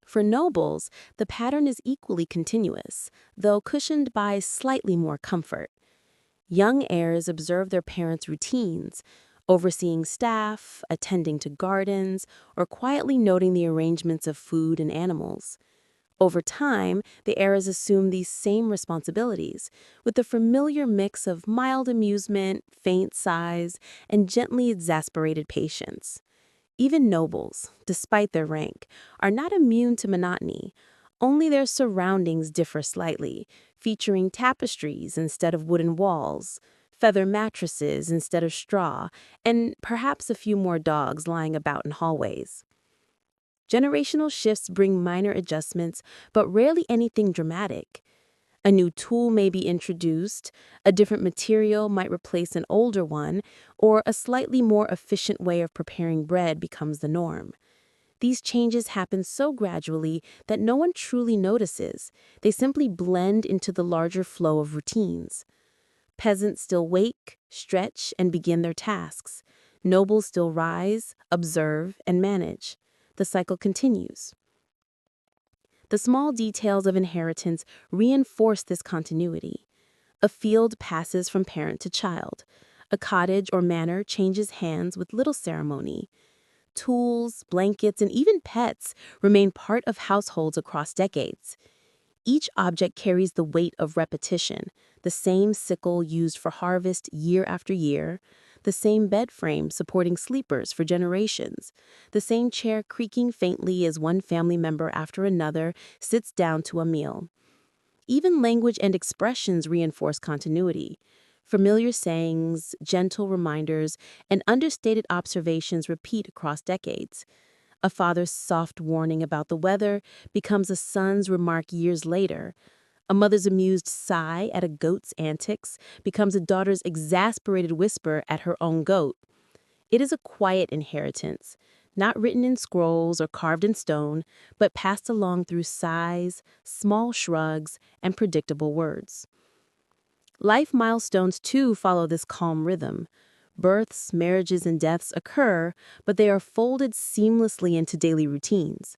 For nobles, the pattern is equally continuous, though cushioned by slightly more comfort. Young heirs observe their parents' routines, overseeing staff, attending to gardens, or quietly noting the arrangements of food and animals. Over time, the heirs assume these same responsibilities, with the familiar mix of mild amusement, faint sighs, and gently exasperated patience. Even nobles, despite their rank, are not immune to monotony. Only their surroundings differ slightly, featuring tapestries instead of wooden walls, feather mattresses instead of straw, and perhaps a few more dogs lying about in hallways. Generational shifts bring minor adjustments, but rarely anything dramatic. A new tool may be introduced, a different material might replace an older one, or a slightly more efficient way of preparing bread becomes the norm. These changes happen so gradually that no one truly notices. They simply blend into the larger flow of routines. Peasants still wake, stretch, and begin their tasks. Nobles still rise, observe, and manage. The cycle continues. The small details of inheritance reinforce this continuity. A field passes from parent to child. A cottage or manor changes hands with little ceremony. Tools, blankets, and even pets remain part of households across decades. Each object carries the weight of repetition, the same sickle used for harvest year after year, the same bed frame supporting sleepers for generations, the same chair creaking faintly as one family member after another sits down to a meal. Even language and expressions reinforce continuity. Familiar sayings, gentle reminders, and understated observations repeat across decades. A father's soft warning about the weather becomes a son's remark years later. A mother's amused sigh at a goat's antics becomes a daughter's exasperated whisper at her own goat. It is a quiet inheritance, not written in scrolls or carved in stone, but passed along through sighs, small shrugs, and predictable words. Life milestones, too, follow this calm rhythm. Births, marriages, and deaths occur, but they are folded seamlessly into daily routines.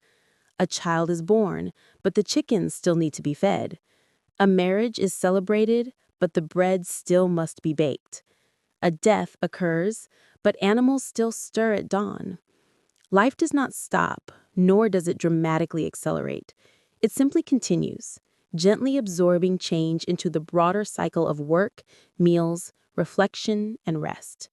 A child is born, but the chickens still need to be fed. A marriage is celebrated, but the bread still must be baked. A death occurs, but animals still stir at dawn. Life does not stop, nor does it dramatically accelerate. It simply continues, gently absorbing change into the broader cycle of work, meals, reflection, and rest.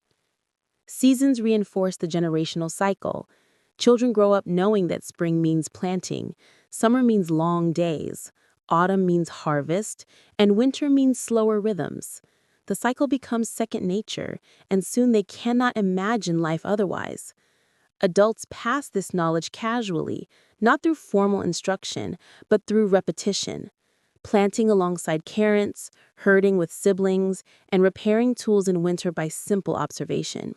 Seasons reinforce the generational cycle. Children grow up knowing that spring means planting, summer means long days, autumn means harvest, and winter means slower rhythms. The cycle becomes second nature, and soon they cannot imagine life otherwise. Adults pass this knowledge casually, not through formal instruction, but through repetition. Planting alongside parents, herding with siblings, and repairing tools in winter by simple observation.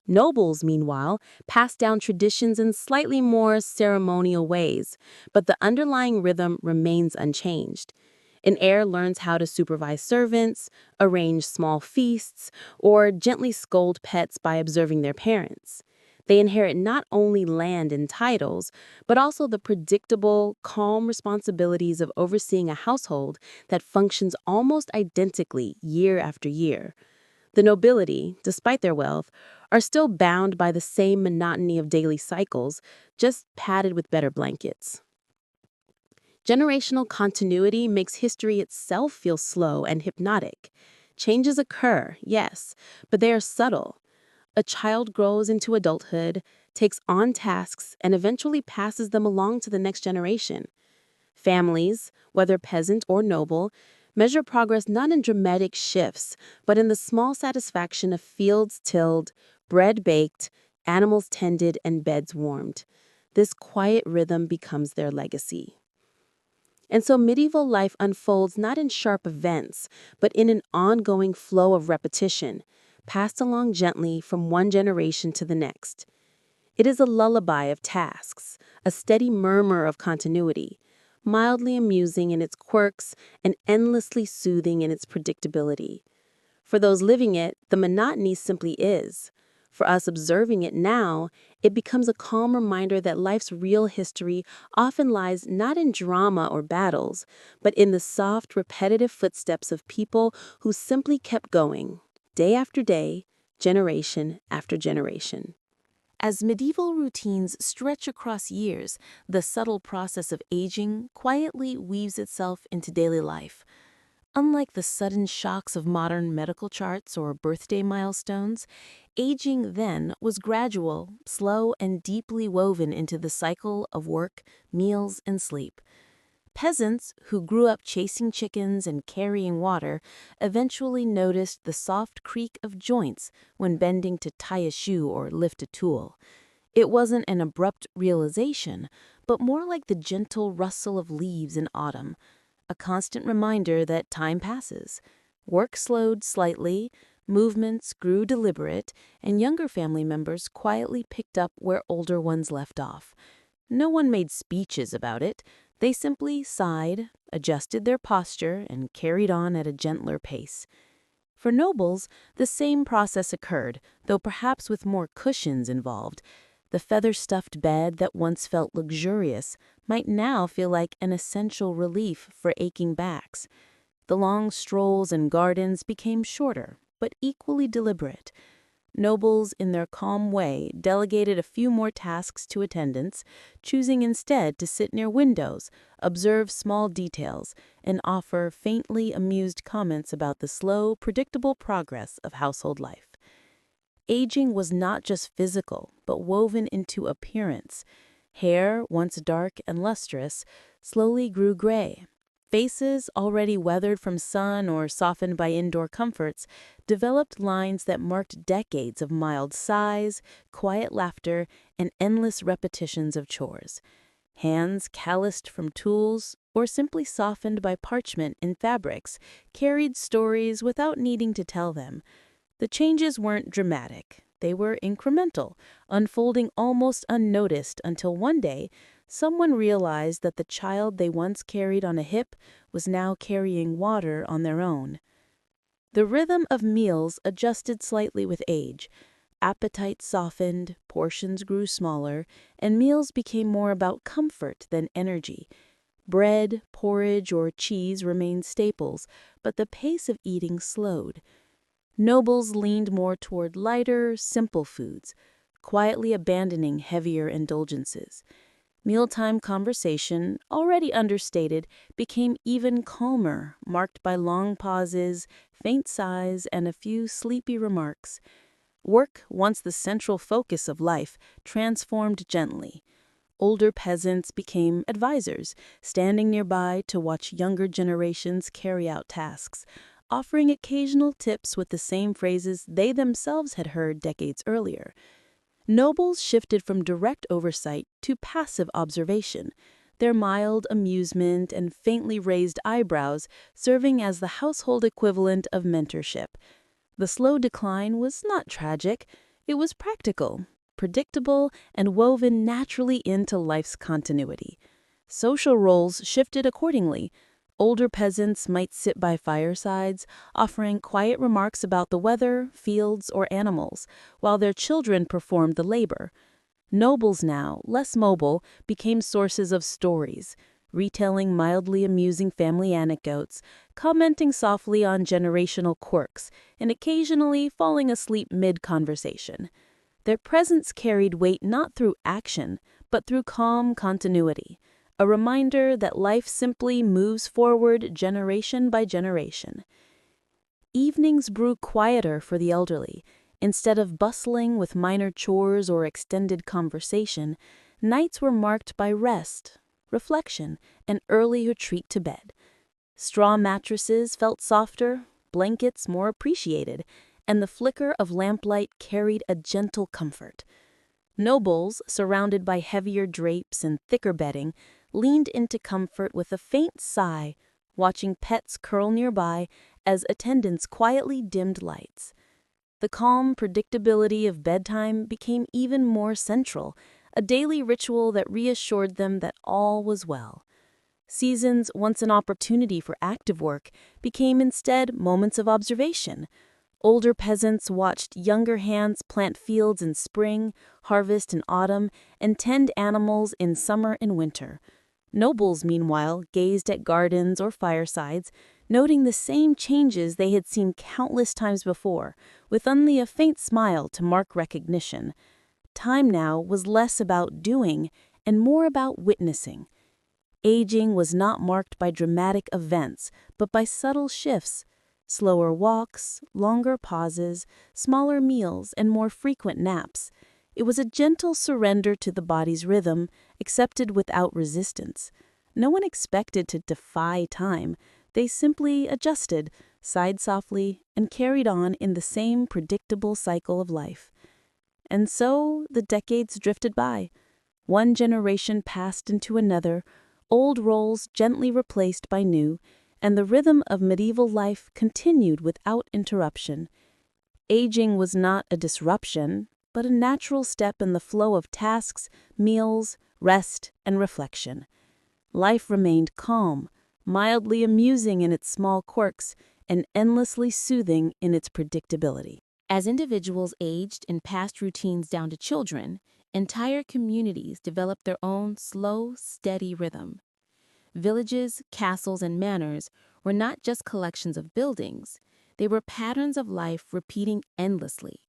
Nobles, meanwhile, pass down traditions in slightly more ceremonial ways, but the underlying rhythm remains unchanged. An heir learns how to supervise servants, arrange small feasts, or gently scold pets by observing their parents. They inherit not only land and titles, but also the predictable, calm responsibilities of overseeing a household that functions almost identically year after year. The nobility, despite their wealth, are still bound by the same monotony of daily cycles, just padded with better blankets. Generational continuity makes history itself feel slow and hypnotic. Changes occur, yes, but they are subtle. A child grows into adulthood, takes on tasks, and eventually passes them along to the next generation. Families, whether peasant or noble, measure progress not in dramatic shifts, but in the small satisfaction of fields tilled, bread baked, animals tended, and beds warmed. This quiet rhythm becomes their legacy. And so medieval life unfolds not in sharp events, but in an ongoing flow of repetition, passed along gently from one generation to the next. It is a lullaby of tasks, a steady murmur of continuity, mildly amusing in its quirks and endlessly soothing in its predictability. For those living it, the monotony simply is. For us observing it now, it becomes a calm reminder that life's real history often lies not in drama or battles, but in the soft, repetitive footsteps of people who simply kept going, day after day, generation after generation. As medieval routines stretch across years, the subtle process of aging quietly weaves itself into daily life. Unlike the sudden shocks of modern medical charts or birthday milestones, aging then was gradual, slow, and deeply woven into the cycle of work, meals, and sleep. Peasants who grew up chasing chickens and carrying water eventually noticed the soft creak of joints when bending to tie a shoe or lift a tool. It wasn't an abrupt realization, but more like the gentle rustle of leaves in autumn, a constant reminder that time passes. Work slowed slightly, movements grew deliberate, and younger family members quietly picked up where older ones left off. No one made speeches about it. They simply sighed, adjusted their posture, and carried on at a gentler pace. For nobles, the same process occurred, though perhaps with more cushions involved. The feather-stuffed bed that once felt luxurious might now feel like an essential relief for aching backs. The long strolls in gardens became shorter, but equally deliberate. Nobles, in their calm way, delegated a few more tasks to attendants, choosing instead to sit near windows, observe small details, and offer faintly amused comments about the slow, predictable progress of household life. Aging was not just physical, but woven into appearance. Hair, once dark and lustrous, slowly grew gray. Faces, already weathered from sun or softened by indoor comforts, developed lines that marked decades of mild sighs, quiet laughter, and endless repetitions of chores. Hands calloused from tools or simply softened by parchment and fabrics carried stories without needing to tell them. The changes weren't dramatic. They were incremental, unfolding almost unnoticed until one day, someone realized that the child they once carried on a hip was now carrying water on their own. The rhythm of meals adjusted slightly with age. Appetite softened, portions grew smaller, and meals became more about comfort than energy. Bread, porridge, or cheese remained staples, but the pace of eating slowed. Nobles leaned more toward lighter, simple foods, quietly abandoning heavier indulgences. Mealtime conversation, already understated, became even calmer, marked by long pauses, faint sighs, and a few sleepy remarks. Work, once the central focus of life, transformed gently. Older peasants became advisors, standing nearby to watch younger generations carry out tasks, offering occasional tips with the same phrases they themselves had heard decades earlier. Nobles shifted from direct oversight to passive observation, their mild amusement and faintly raised eyebrows serving as the household equivalent of mentorship. The slow decline was not tragic, it was practical, predictable, and woven naturally into life's continuity. Social roles shifted accordingly. Older peasants might sit by firesides, offering quiet remarks about the weather, fields, or animals, while their children performed the labor. Nobles now, less mobile, became sources of stories, retelling mildly amusing family anecdotes, commenting softly on generational quirks, and occasionally falling asleep mid-conversation. Their presence carried weight not through action, but through calm continuity, a reminder that life simply moves forward generation by generation. Evenings grew quieter for the elderly. Instead of bustling with minor chores or extended conversation, nights were marked by rest, reflection, and early retreat to bed. Straw mattresses felt softer, blankets more appreciated, and the flicker of lamplight carried a gentle comfort. Nobles, surrounded by heavier drapes and thicker bedding, leaned into comfort with a faint sigh, watching pets curl nearby as attendants quietly dimmed lights. The calm predictability of bedtime became even more central, a daily ritual that reassured them that all was well. Seasons, once an opportunity for active work, became instead moments of observation. Older peasants watched younger hands plant fields in spring, harvest in autumn, and tend animals in summer and winter. Nobles, meanwhile, gazed at gardens or firesides, noting the same changes they had seen countless times before, with only a faint smile to mark recognition. Time now was less about doing and more about witnessing. Aging was not marked by dramatic events, but by subtle shifts. Slower walks, longer pauses, smaller meals, and more frequent naps. It was a gentle surrender to the body's rhythm, accepted without resistance. No one expected to defy time. They simply adjusted, sighed softly, and carried on in the same predictable cycle of life. And so the decades drifted by. One generation passed into another, old roles gently replaced by new, and the rhythm of medieval life continued without interruption. Aging was not a disruption, but a natural step in the flow of tasks, meals, rest, and reflection. Life remained calm, mildly amusing in its small quirks, and endlessly soothing in its predictability. As individuals aged and passed routines down to children, entire communities developed their own slow, steady rhythm. Villages, castles, and manors were not just collections of buildings, they were patterns of life repeating endlessly.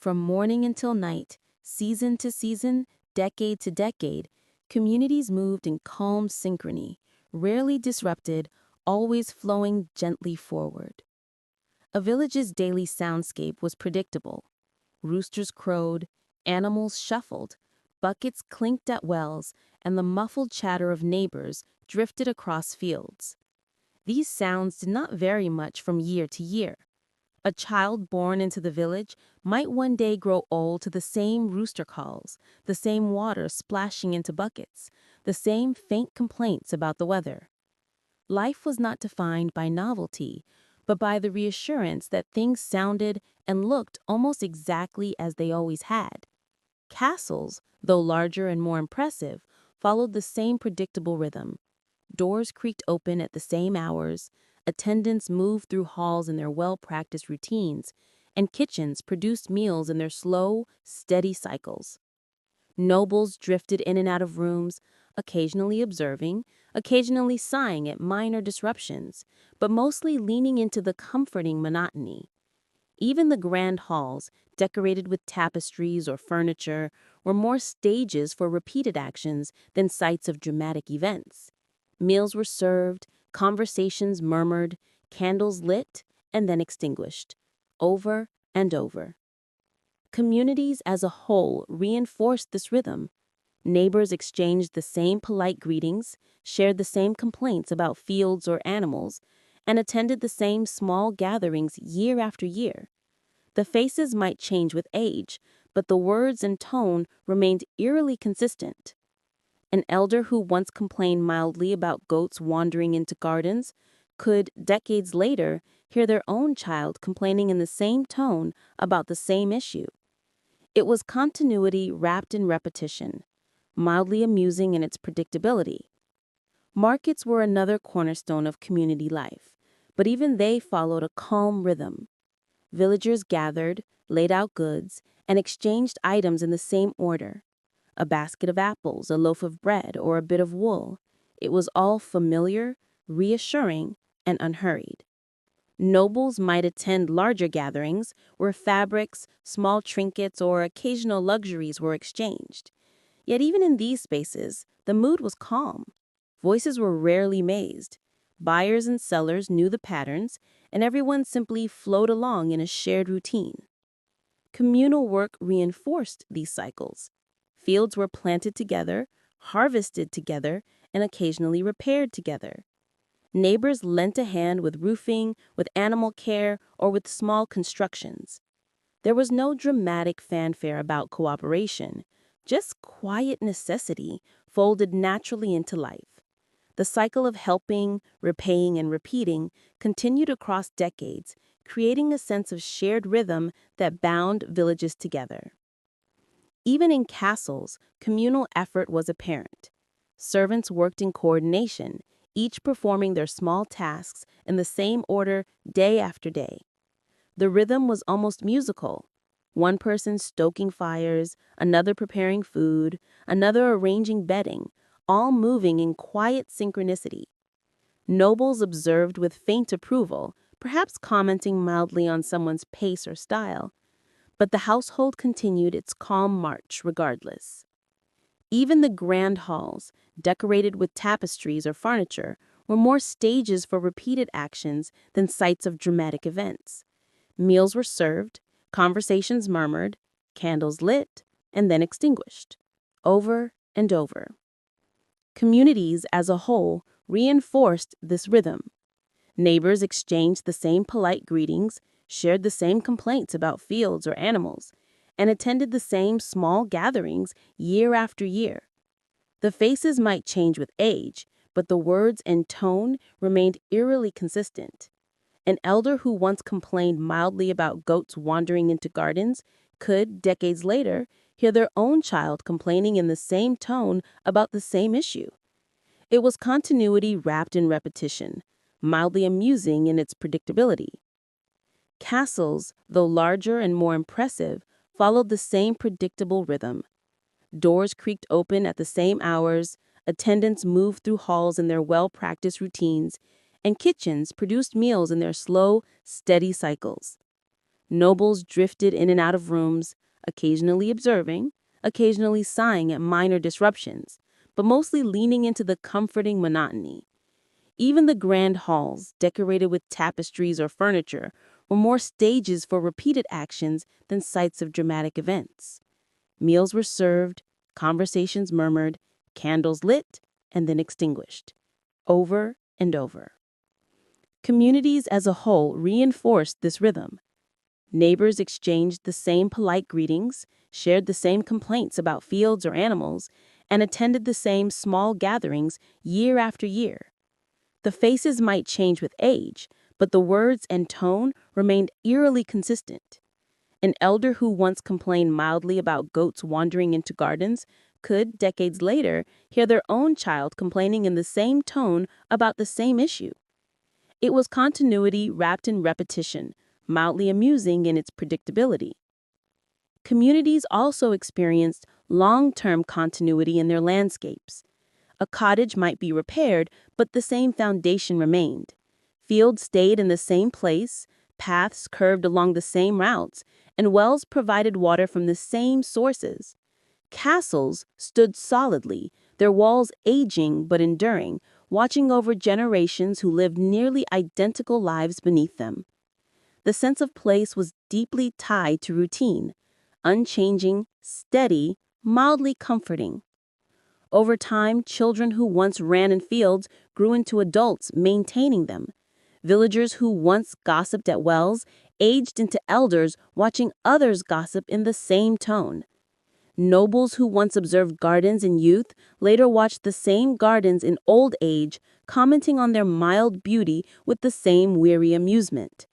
From morning until night, season to season, decade to decade, communities moved in calm synchrony, rarely disrupted, always flowing gently forward. A village's daily soundscape was predictable. Roosters crowed, animals shuffled, buckets clinked at wells, and the muffled chatter of neighbors drifted across fields. These sounds did not vary much from year to year. A child born into the village might one day grow old to the same rooster calls, the same water splashing into buckets, the same faint complaints about the weather. Life was not defined by novelty, but by the reassurance that things sounded and looked almost exactly as they always had. Castles, though larger and more impressive, followed the same predictable rhythm. Doors creaked open at the same hours, attendants moved through halls in their well-practiced routines, and kitchens produced meals in their slow, steady cycles. Nobles drifted in and out of rooms, occasionally observing, occasionally sighing at minor disruptions, but mostly leaning into the comforting monotony. Even the grand halls, decorated with tapestries or furniture, were more stages for repeated actions than sites of dramatic events. Meals were served, conversations murmured, candles lit and then extinguished, over and over. Communities as a whole reinforced this rhythm. Neighbors exchanged the same polite greetings, shared the same complaints about fields or animals, and attended the same small gatherings year after year. The faces might change with age, but the words and tone remained eerily consistent. An elder who once complained mildly about goats wandering into gardens could, decades later, hear their own child complaining in the same tone about the same issue. It was continuity wrapped in repetition, mildly amusing in its predictability. Markets were another cornerstone of community life, but even they followed a calm rhythm. Villagers gathered, laid out goods, and exchanged items in the same order. A basket of apples, a loaf of bread, or a bit of wool. It was all familiar, reassuring, and unhurried. Nobles might attend larger gatherings where fabrics, small trinkets, or occasional luxuries were exchanged. Yet even in these spaces, the mood was calm. Voices were rarely mazed. Buyers and sellers knew the patterns, and everyone simply flowed along in a shared routine. Communal work reinforced these cycles. Fields were planted together, harvested together, and occasionally repaired together. Neighbors lent a hand with roofing, with animal care, or with small constructions. There was no dramatic fanfare about cooperation, just quiet necessity folded naturally into life. The cycle of helping, repaying, and repeating continued across decades, creating a sense of shared rhythm that bound villages together. Even in castles, communal effort was apparent. Servants worked in coordination, each performing their small tasks in the same order day after day. The rhythm was almost musical. One person stoking fires, another preparing food, another arranging bedding, all moving in quiet synchronicity. Nobles observed with faint approval, perhaps commenting mildly on someone's pace or style, but the household continued its calm march regardless. Even the grand halls, decorated with tapestries or furniture, were more stages for repeated actions than sites of dramatic events. Meals were served, conversations murmured, candles lit, and then extinguished, over and over. Communities as a whole reinforced this rhythm. Neighbors exchanged the same polite greetings, shared the same complaints about fields or animals, and attended the same small gatherings year after year. The faces might change with age, but the words and tone remained eerily consistent. An elder who once complained mildly about goats wandering into gardens could, decades later, hear their own child complaining in the same tone about the same issue. It was continuity wrapped in repetition, mildly amusing in its predictability. Castles, though larger and more impressive, followed the same predictable rhythm. Doors creaked open at the same hours, attendants moved through halls in their well-practiced routines, and kitchens produced meals in their slow, steady cycles. Nobles drifted in and out of rooms, occasionally observing, occasionally sighing at minor disruptions, but mostly leaning into the comforting monotony. Even the grand halls, decorated with tapestries or furniture, were more stages for repeated actions than sites of dramatic events. Meals were served, conversations murmured, candles lit, and then extinguished, over and over. Communities as a whole reinforced this rhythm. Neighbors exchanged the same polite greetings, shared the same complaints about fields or animals, and attended the same small gatherings year after year. The faces might change with age, but the words and tone remained eerily consistent. An elder who once complained mildly about goats wandering into gardens could, decades later, hear their own child complaining in the same tone about the same issue. It was continuity wrapped in repetition, mildly amusing in its predictability. Communities also experienced long-term continuity in their landscapes. A cottage might be repaired, but the same foundation remained. Fields stayed in the same place, paths curved along the same routes, and wells provided water from the same sources. Castles stood solidly, their walls aging but enduring, watching over generations who lived nearly identical lives beneath them. The sense of place was deeply tied to routine, unchanging, steady, mildly comforting. Over time, children who once ran in fields grew into adults maintaining them. Villagers who once gossiped at wells aged into elders watching others gossip in the same tone. Nobles who once observed gardens in youth later watched the same gardens in old age, commenting on their mild beauty with the same weary amusement.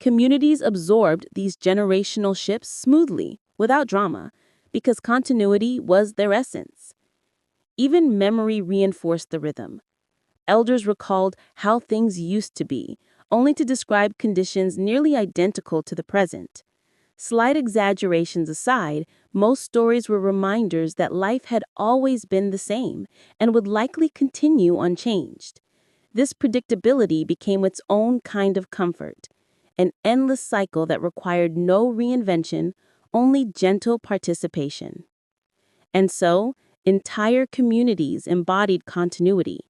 Communities absorbed these generational shifts smoothly, without drama, because continuity was their essence. Even memory reinforced the rhythm. Elders recalled how things used to be, only to describe conditions nearly identical to the present. Slight exaggerations aside, most stories were reminders that life had always been the same and would likely continue unchanged. This predictability became its own kind of comfort, an endless cycle that required no reinvention, only gentle participation. And so, entire communities embodied continuity.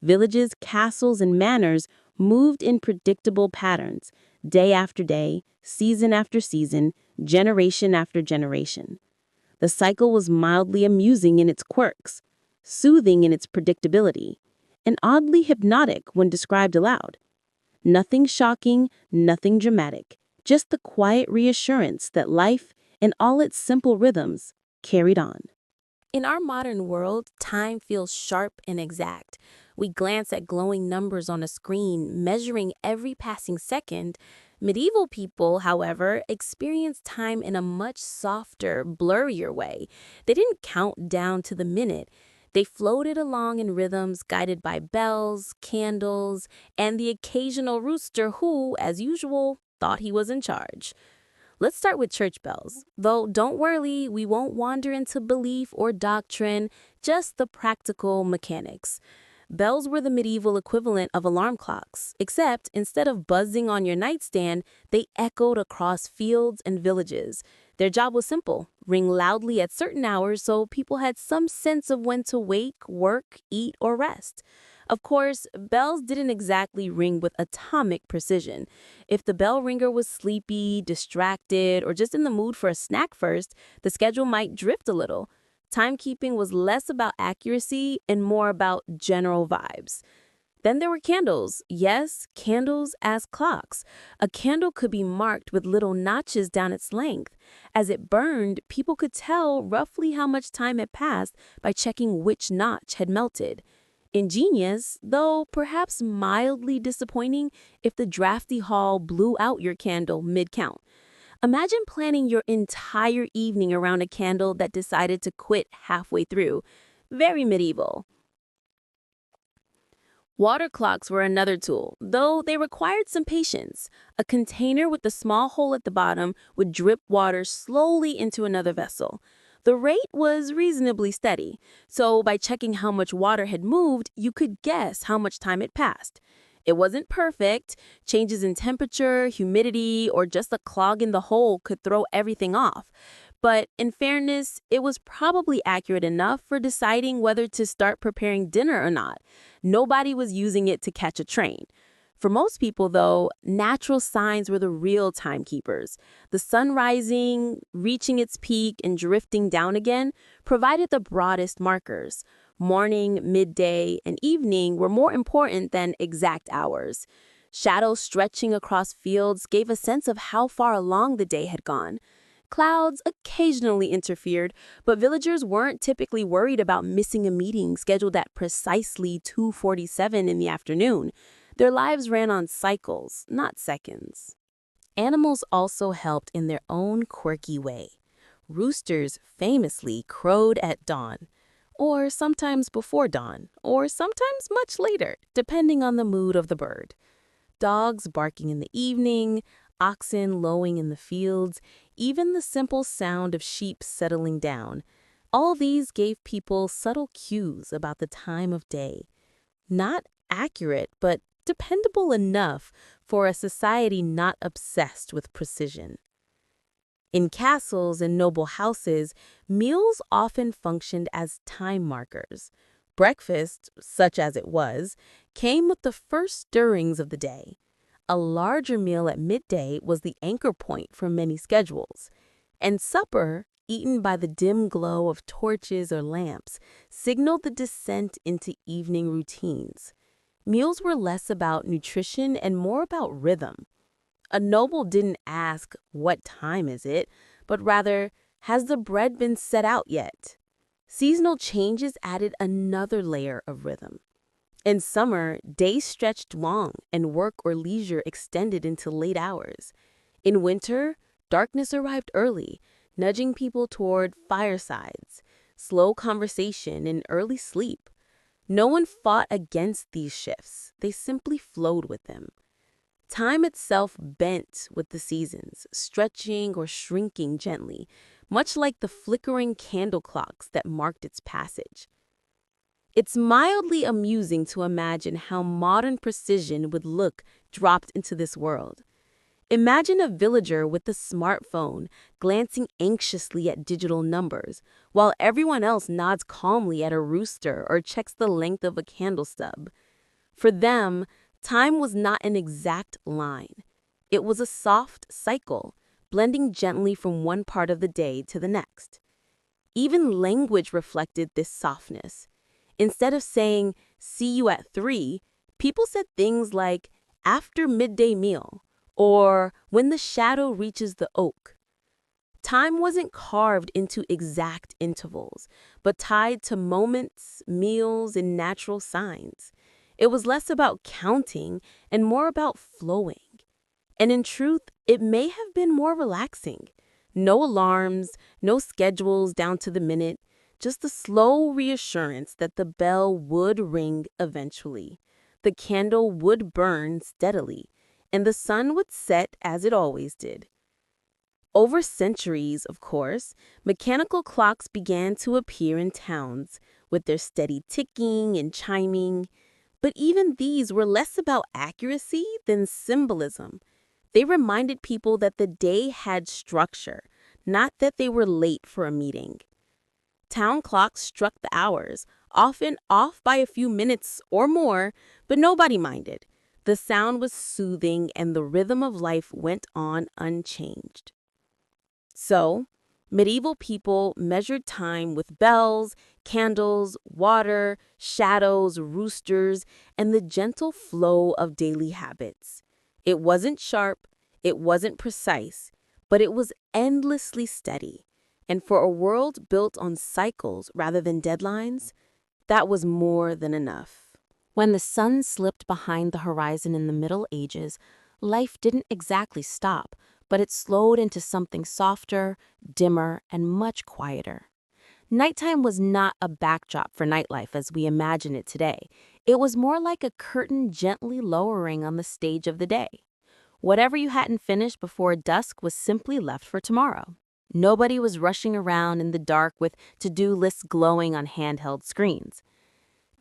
Villages, castles, and manors moved in predictable patterns, day after day, season after season, generation after generation. The cycle was mildly amusing in its quirks, soothing in its predictability, and oddly hypnotic when described aloud. Nothing shocking, nothing dramatic, just the quiet reassurance that life, in all its simple rhythms, carried on. In our modern world, time feels sharp and exact. We glance at glowing numbers on a screen, measuring every passing second. Medieval people, however, experienced time in a much softer, blurrier way. They didn't count down to the minute. They floated along in rhythms guided by bells, candles, and the occasional rooster who, as usual, thought he was in charge. Let's start with church bells. Though don't worry, we won't wander into belief or doctrine, just the practical mechanics. Bells were the medieval equivalent of alarm clocks, except instead of buzzing on your nightstand, they echoed across fields and villages. Their job was simple: ring loudly at certain hours so people had some sense of when to wake, work, eat, or rest. Of course, bells didn't exactly ring with atomic precision. If the bell ringer was sleepy, distracted, or just in the mood for a snack first, the schedule might drift a little. Timekeeping was less about accuracy and more about general vibes. Then there were candles. Yes, candles as clocks. A candle could be marked with little notches down its length. As it burned, people could tell roughly how much time had passed by checking which notch had melted. Ingenious, though perhaps mildly disappointing if the drafty hall blew out your candle mid-count. Imagine planning your entire evening around a candle that decided to quit halfway through. Very medieval. Water clocks were another tool, though they required some patience. A container with a small hole at the bottom would drip water slowly into another vessel. The rate was reasonably steady, so by checking how much water had moved, you could guess how much time had passed. It wasn't perfect. Changes in temperature, humidity, or just a clog in the hole could throw everything off. But in fairness, it was probably accurate enough for deciding whether to start preparing dinner or not. Nobody was using it to catch a train. For most people, though, natural signs were the real timekeepers. The sun rising, reaching its peak, and drifting down again provided the broadest markers. Morning, midday, and evening were more important than exact hours. Shadows stretching across fields gave a sense of how far along the day had gone. Clouds occasionally interfered, but villagers weren't typically worried about missing a meeting scheduled at precisely 2:47 in the afternoon. Their lives ran on cycles, not seconds. Animals also helped in their own quirky way. Roosters famously crowed at dawn, or sometimes before dawn, or sometimes much later, depending on the mood of the bird. Dogs barking in the evening, oxen lowing in the fields, even the simple sound of sheep settling down. All these gave people subtle cues about the time of day. Not accurate, but dependable enough for a society not obsessed with precision. In castles and noble houses, meals often functioned as time markers. Breakfast, such as it was, came with the first stirrings of the day. A larger meal at midday was the anchor point for many schedules, and supper, eaten by the dim glow of torches or lamps, signaled the descent into evening routines. Meals were less about nutrition and more about rhythm. A noble didn't ask, "What time is it?" but rather, "Has the bread been set out yet?" Seasonal changes added another layer of rhythm. In summer, days stretched long and work or leisure extended into late hours. In winter, darkness arrived early, nudging people toward firesides, slow conversation, and early sleep. No one fought against these shifts. They simply flowed with them. Time itself bent with the seasons, stretching or shrinking gently, much like the flickering candle clocks that marked its passage. It's mildly amusing to imagine how modern precision would look dropped into this world. Imagine a villager with a smartphone glancing anxiously at digital numbers, while everyone else nods calmly at a rooster or checks the length of a candle stub. For them, time was not an exact line. It was a soft cycle, blending gently from one part of the day to the next. Even language reflected this softness. Instead of saying, "See you at 3," people said things like, "after midday meal," or "when the shadow reaches the oak." Time wasn't carved into exact intervals, but tied to moments, meals, and natural signs. It was less about counting and more about flowing. And in truth, it may have been more relaxing. No alarms, no schedules down to the minute, just the slow reassurance that the bell would ring eventually, the candle would burn steadily, and the sun would set as it always did. Over centuries, of course, mechanical clocks began to appear in towns, with their steady ticking and chiming. But even these were less about accuracy than symbolism. They reminded people that the day had structure, not that they were late for a meeting. Town clocks struck the hours, often off by a few minutes or more, but nobody minded. The sound was soothing and the rhythm of life went on unchanged. So, medieval people measured time with bells, candles, water, shadows, roosters, and the gentle flow of daily habits. It wasn't sharp, it wasn't precise, but it was endlessly steady. And for a world built on cycles rather than deadlines, that was more than enough. When the sun slipped behind the horizon in the Middle Ages, life didn't exactly stop, but it slowed into something softer, dimmer, and much quieter. Nighttime was not a backdrop for nightlife as we imagine it today. It was more like a curtain gently lowering on the stage of the day. Whatever you hadn't finished before dusk was simply left for tomorrow. Nobody was rushing around in the dark with to-do lists glowing on handheld screens.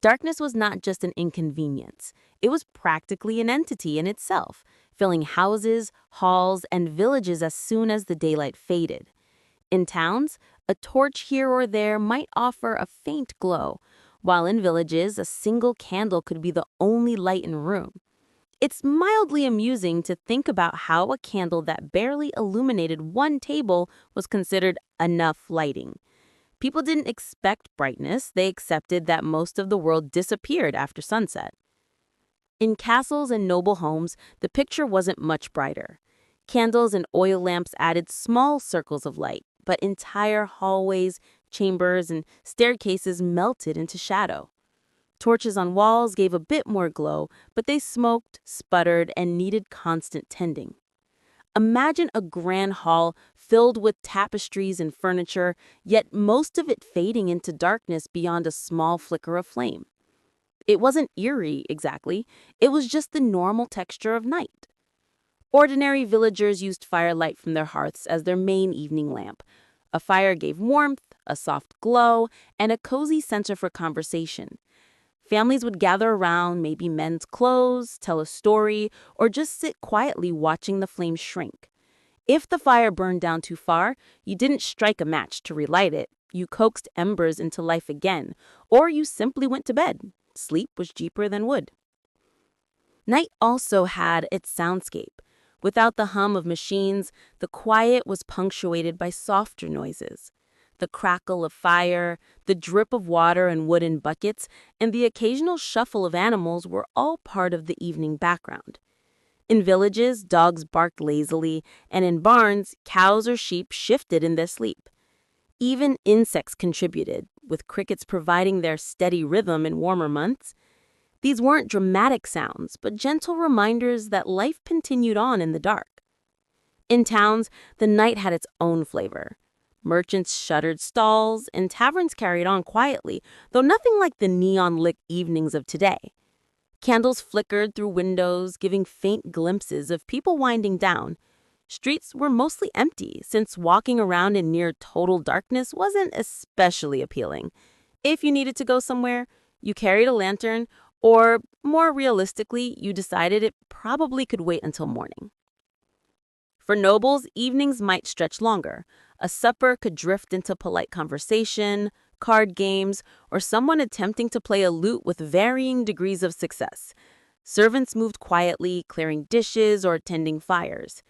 Darkness was not just an inconvenience, it was practically an entity in itself, filling houses, halls, and villages as soon as the daylight faded. In towns, a torch here or there might offer a faint glow, while in villages, a single candle could be the only light in a room. It's mildly amusing to think about how a candle that barely illuminated one table was considered enough lighting. People didn't expect brightness, they accepted that most of the world disappeared after sunset. In castles and noble homes, the picture wasn't much brighter. Candles and oil lamps added small circles of light, but entire hallways, chambers, and staircases melted into shadow. Torches on walls gave a bit more glow, but they smoked, sputtered, and needed constant tending. Imagine a grand hall filled with tapestries and furniture, yet most of it fading into darkness beyond a small flicker of flame. It wasn't eerie, exactly. It was just the normal texture of night. Ordinary villagers used firelight from their hearths as their main evening lamp. A fire gave warmth, a soft glow, and a cozy center for conversation. Families would gather around, maybe mend clothes, tell a story, or just sit quietly watching the flames shrink. If the fire burned down too far, you didn't strike a match to relight it. You coaxed embers into life again, or you simply went to bed. Sleep was cheaper than wood. Night also had its soundscape. Without the hum of machines, the quiet was punctuated by softer noises. The crackle of fire, the drip of water in wooden buckets, and the occasional shuffle of animals were all part of the evening background. In villages, dogs barked lazily, and in barns, cows or sheep shifted in their sleep. Even insects contributed, with crickets providing their steady rhythm in warmer months. These weren't dramatic sounds, but gentle reminders that life continued on in the dark. In towns, the night had its own flavor. Merchants shuttered stalls, and taverns carried on quietly, though nothing like the neon-lit evenings of today. Candles flickered through windows, giving faint glimpses of people winding down. Streets were mostly empty, since walking around in near total darkness wasn't especially appealing. If you needed to go somewhere, you carried a lantern, or, more realistically, you decided it probably could wait until morning. For nobles, evenings might stretch longer. A supper could drift into polite conversation, card games, or someone attempting to play a lute with varying degrees of success. Servants moved quietly, clearing dishes or tending fires.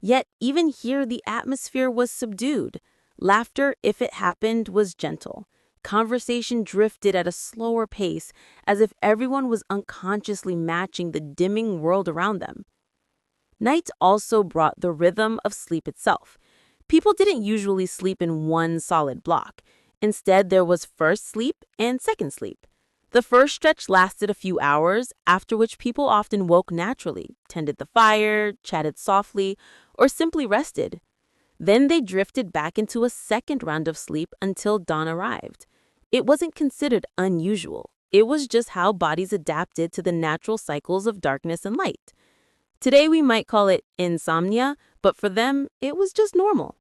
Yet, even here, the atmosphere was subdued. Laughter, if it happened, was gentle. Conversation drifted at a slower pace, as if everyone was unconsciously matching the dimming world around them. Night also brought the rhythm of sleep itself. People didn't usually sleep in one solid block. Instead, there was first sleep and second sleep. The first stretch lasted a few hours, after which people often woke naturally, tended the fire, chatted softly, or simply rested. Then they drifted back into a second round of sleep until dawn arrived. It wasn't considered unusual. It was just how bodies adapted to the natural cycles of darkness and light. Today we might call it insomnia, but for them, it was just normal.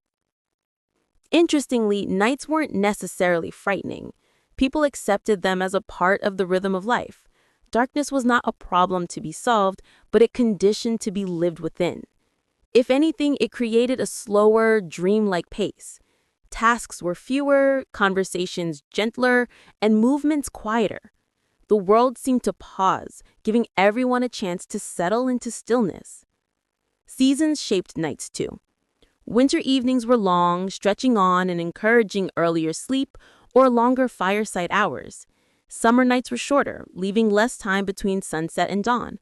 Interestingly, nights weren't necessarily frightening. People accepted them as a part of the rhythm of life. Darkness was not a problem to be solved, but a condition to be lived within. If anything, it created a slower, dreamlike pace. Tasks were fewer, conversations gentler, and movements quieter. The world seemed to pause, giving everyone a chance to settle into stillness. Seasons shaped nights too. Winter evenings were long, stretching on and encouraging earlier sleep or longer fireside hours. Summer nights were shorter, leaving less time between sunset and dawn.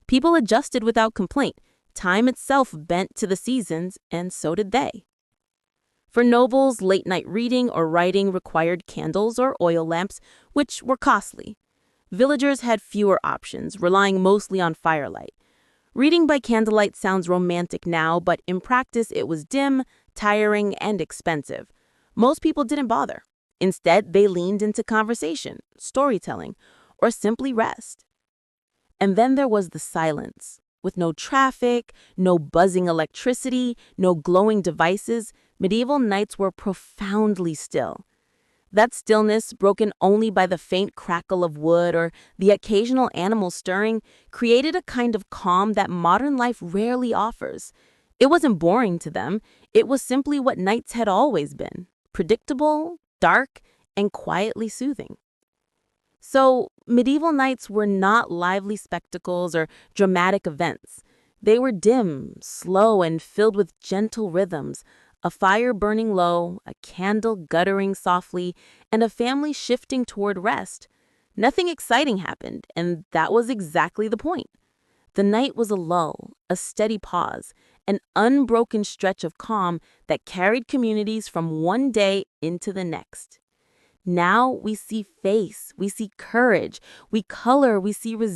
People adjusted without complaint. Time itself bent to the seasons, and so did they. For nobles, late-night reading or writing required candles or oil lamps, which were costly. Villagers had fewer options, relying mostly on firelight. Reading by candlelight sounds romantic now, but in practice it was dim, tiring, and expensive. Most people didn't bother. Instead, they leaned into conversation, storytelling, or simply rest. And then there was the silence. With no traffic, no buzzing electricity, no glowing devices, medieval nights were profoundly still. That stillness, broken only by the faint crackle of wood or the occasional animal stirring, created a kind of calm that modern life rarely offers. It wasn't boring to them, it was simply what nights had always been: predictable, dark, and quietly soothing. So, medieval nights were not lively spectacles or dramatic events. They were dim, slow, and filled with gentle rhythms: a fire burning low, a candle guttering softly, and a family shifting toward rest. Nothing exciting happened, and that was exactly the point. The night was a lull, a steady pause, an unbroken stretch of calm that carried communities from one day into the next. Now we see face, we see courage, we color, we see resilience.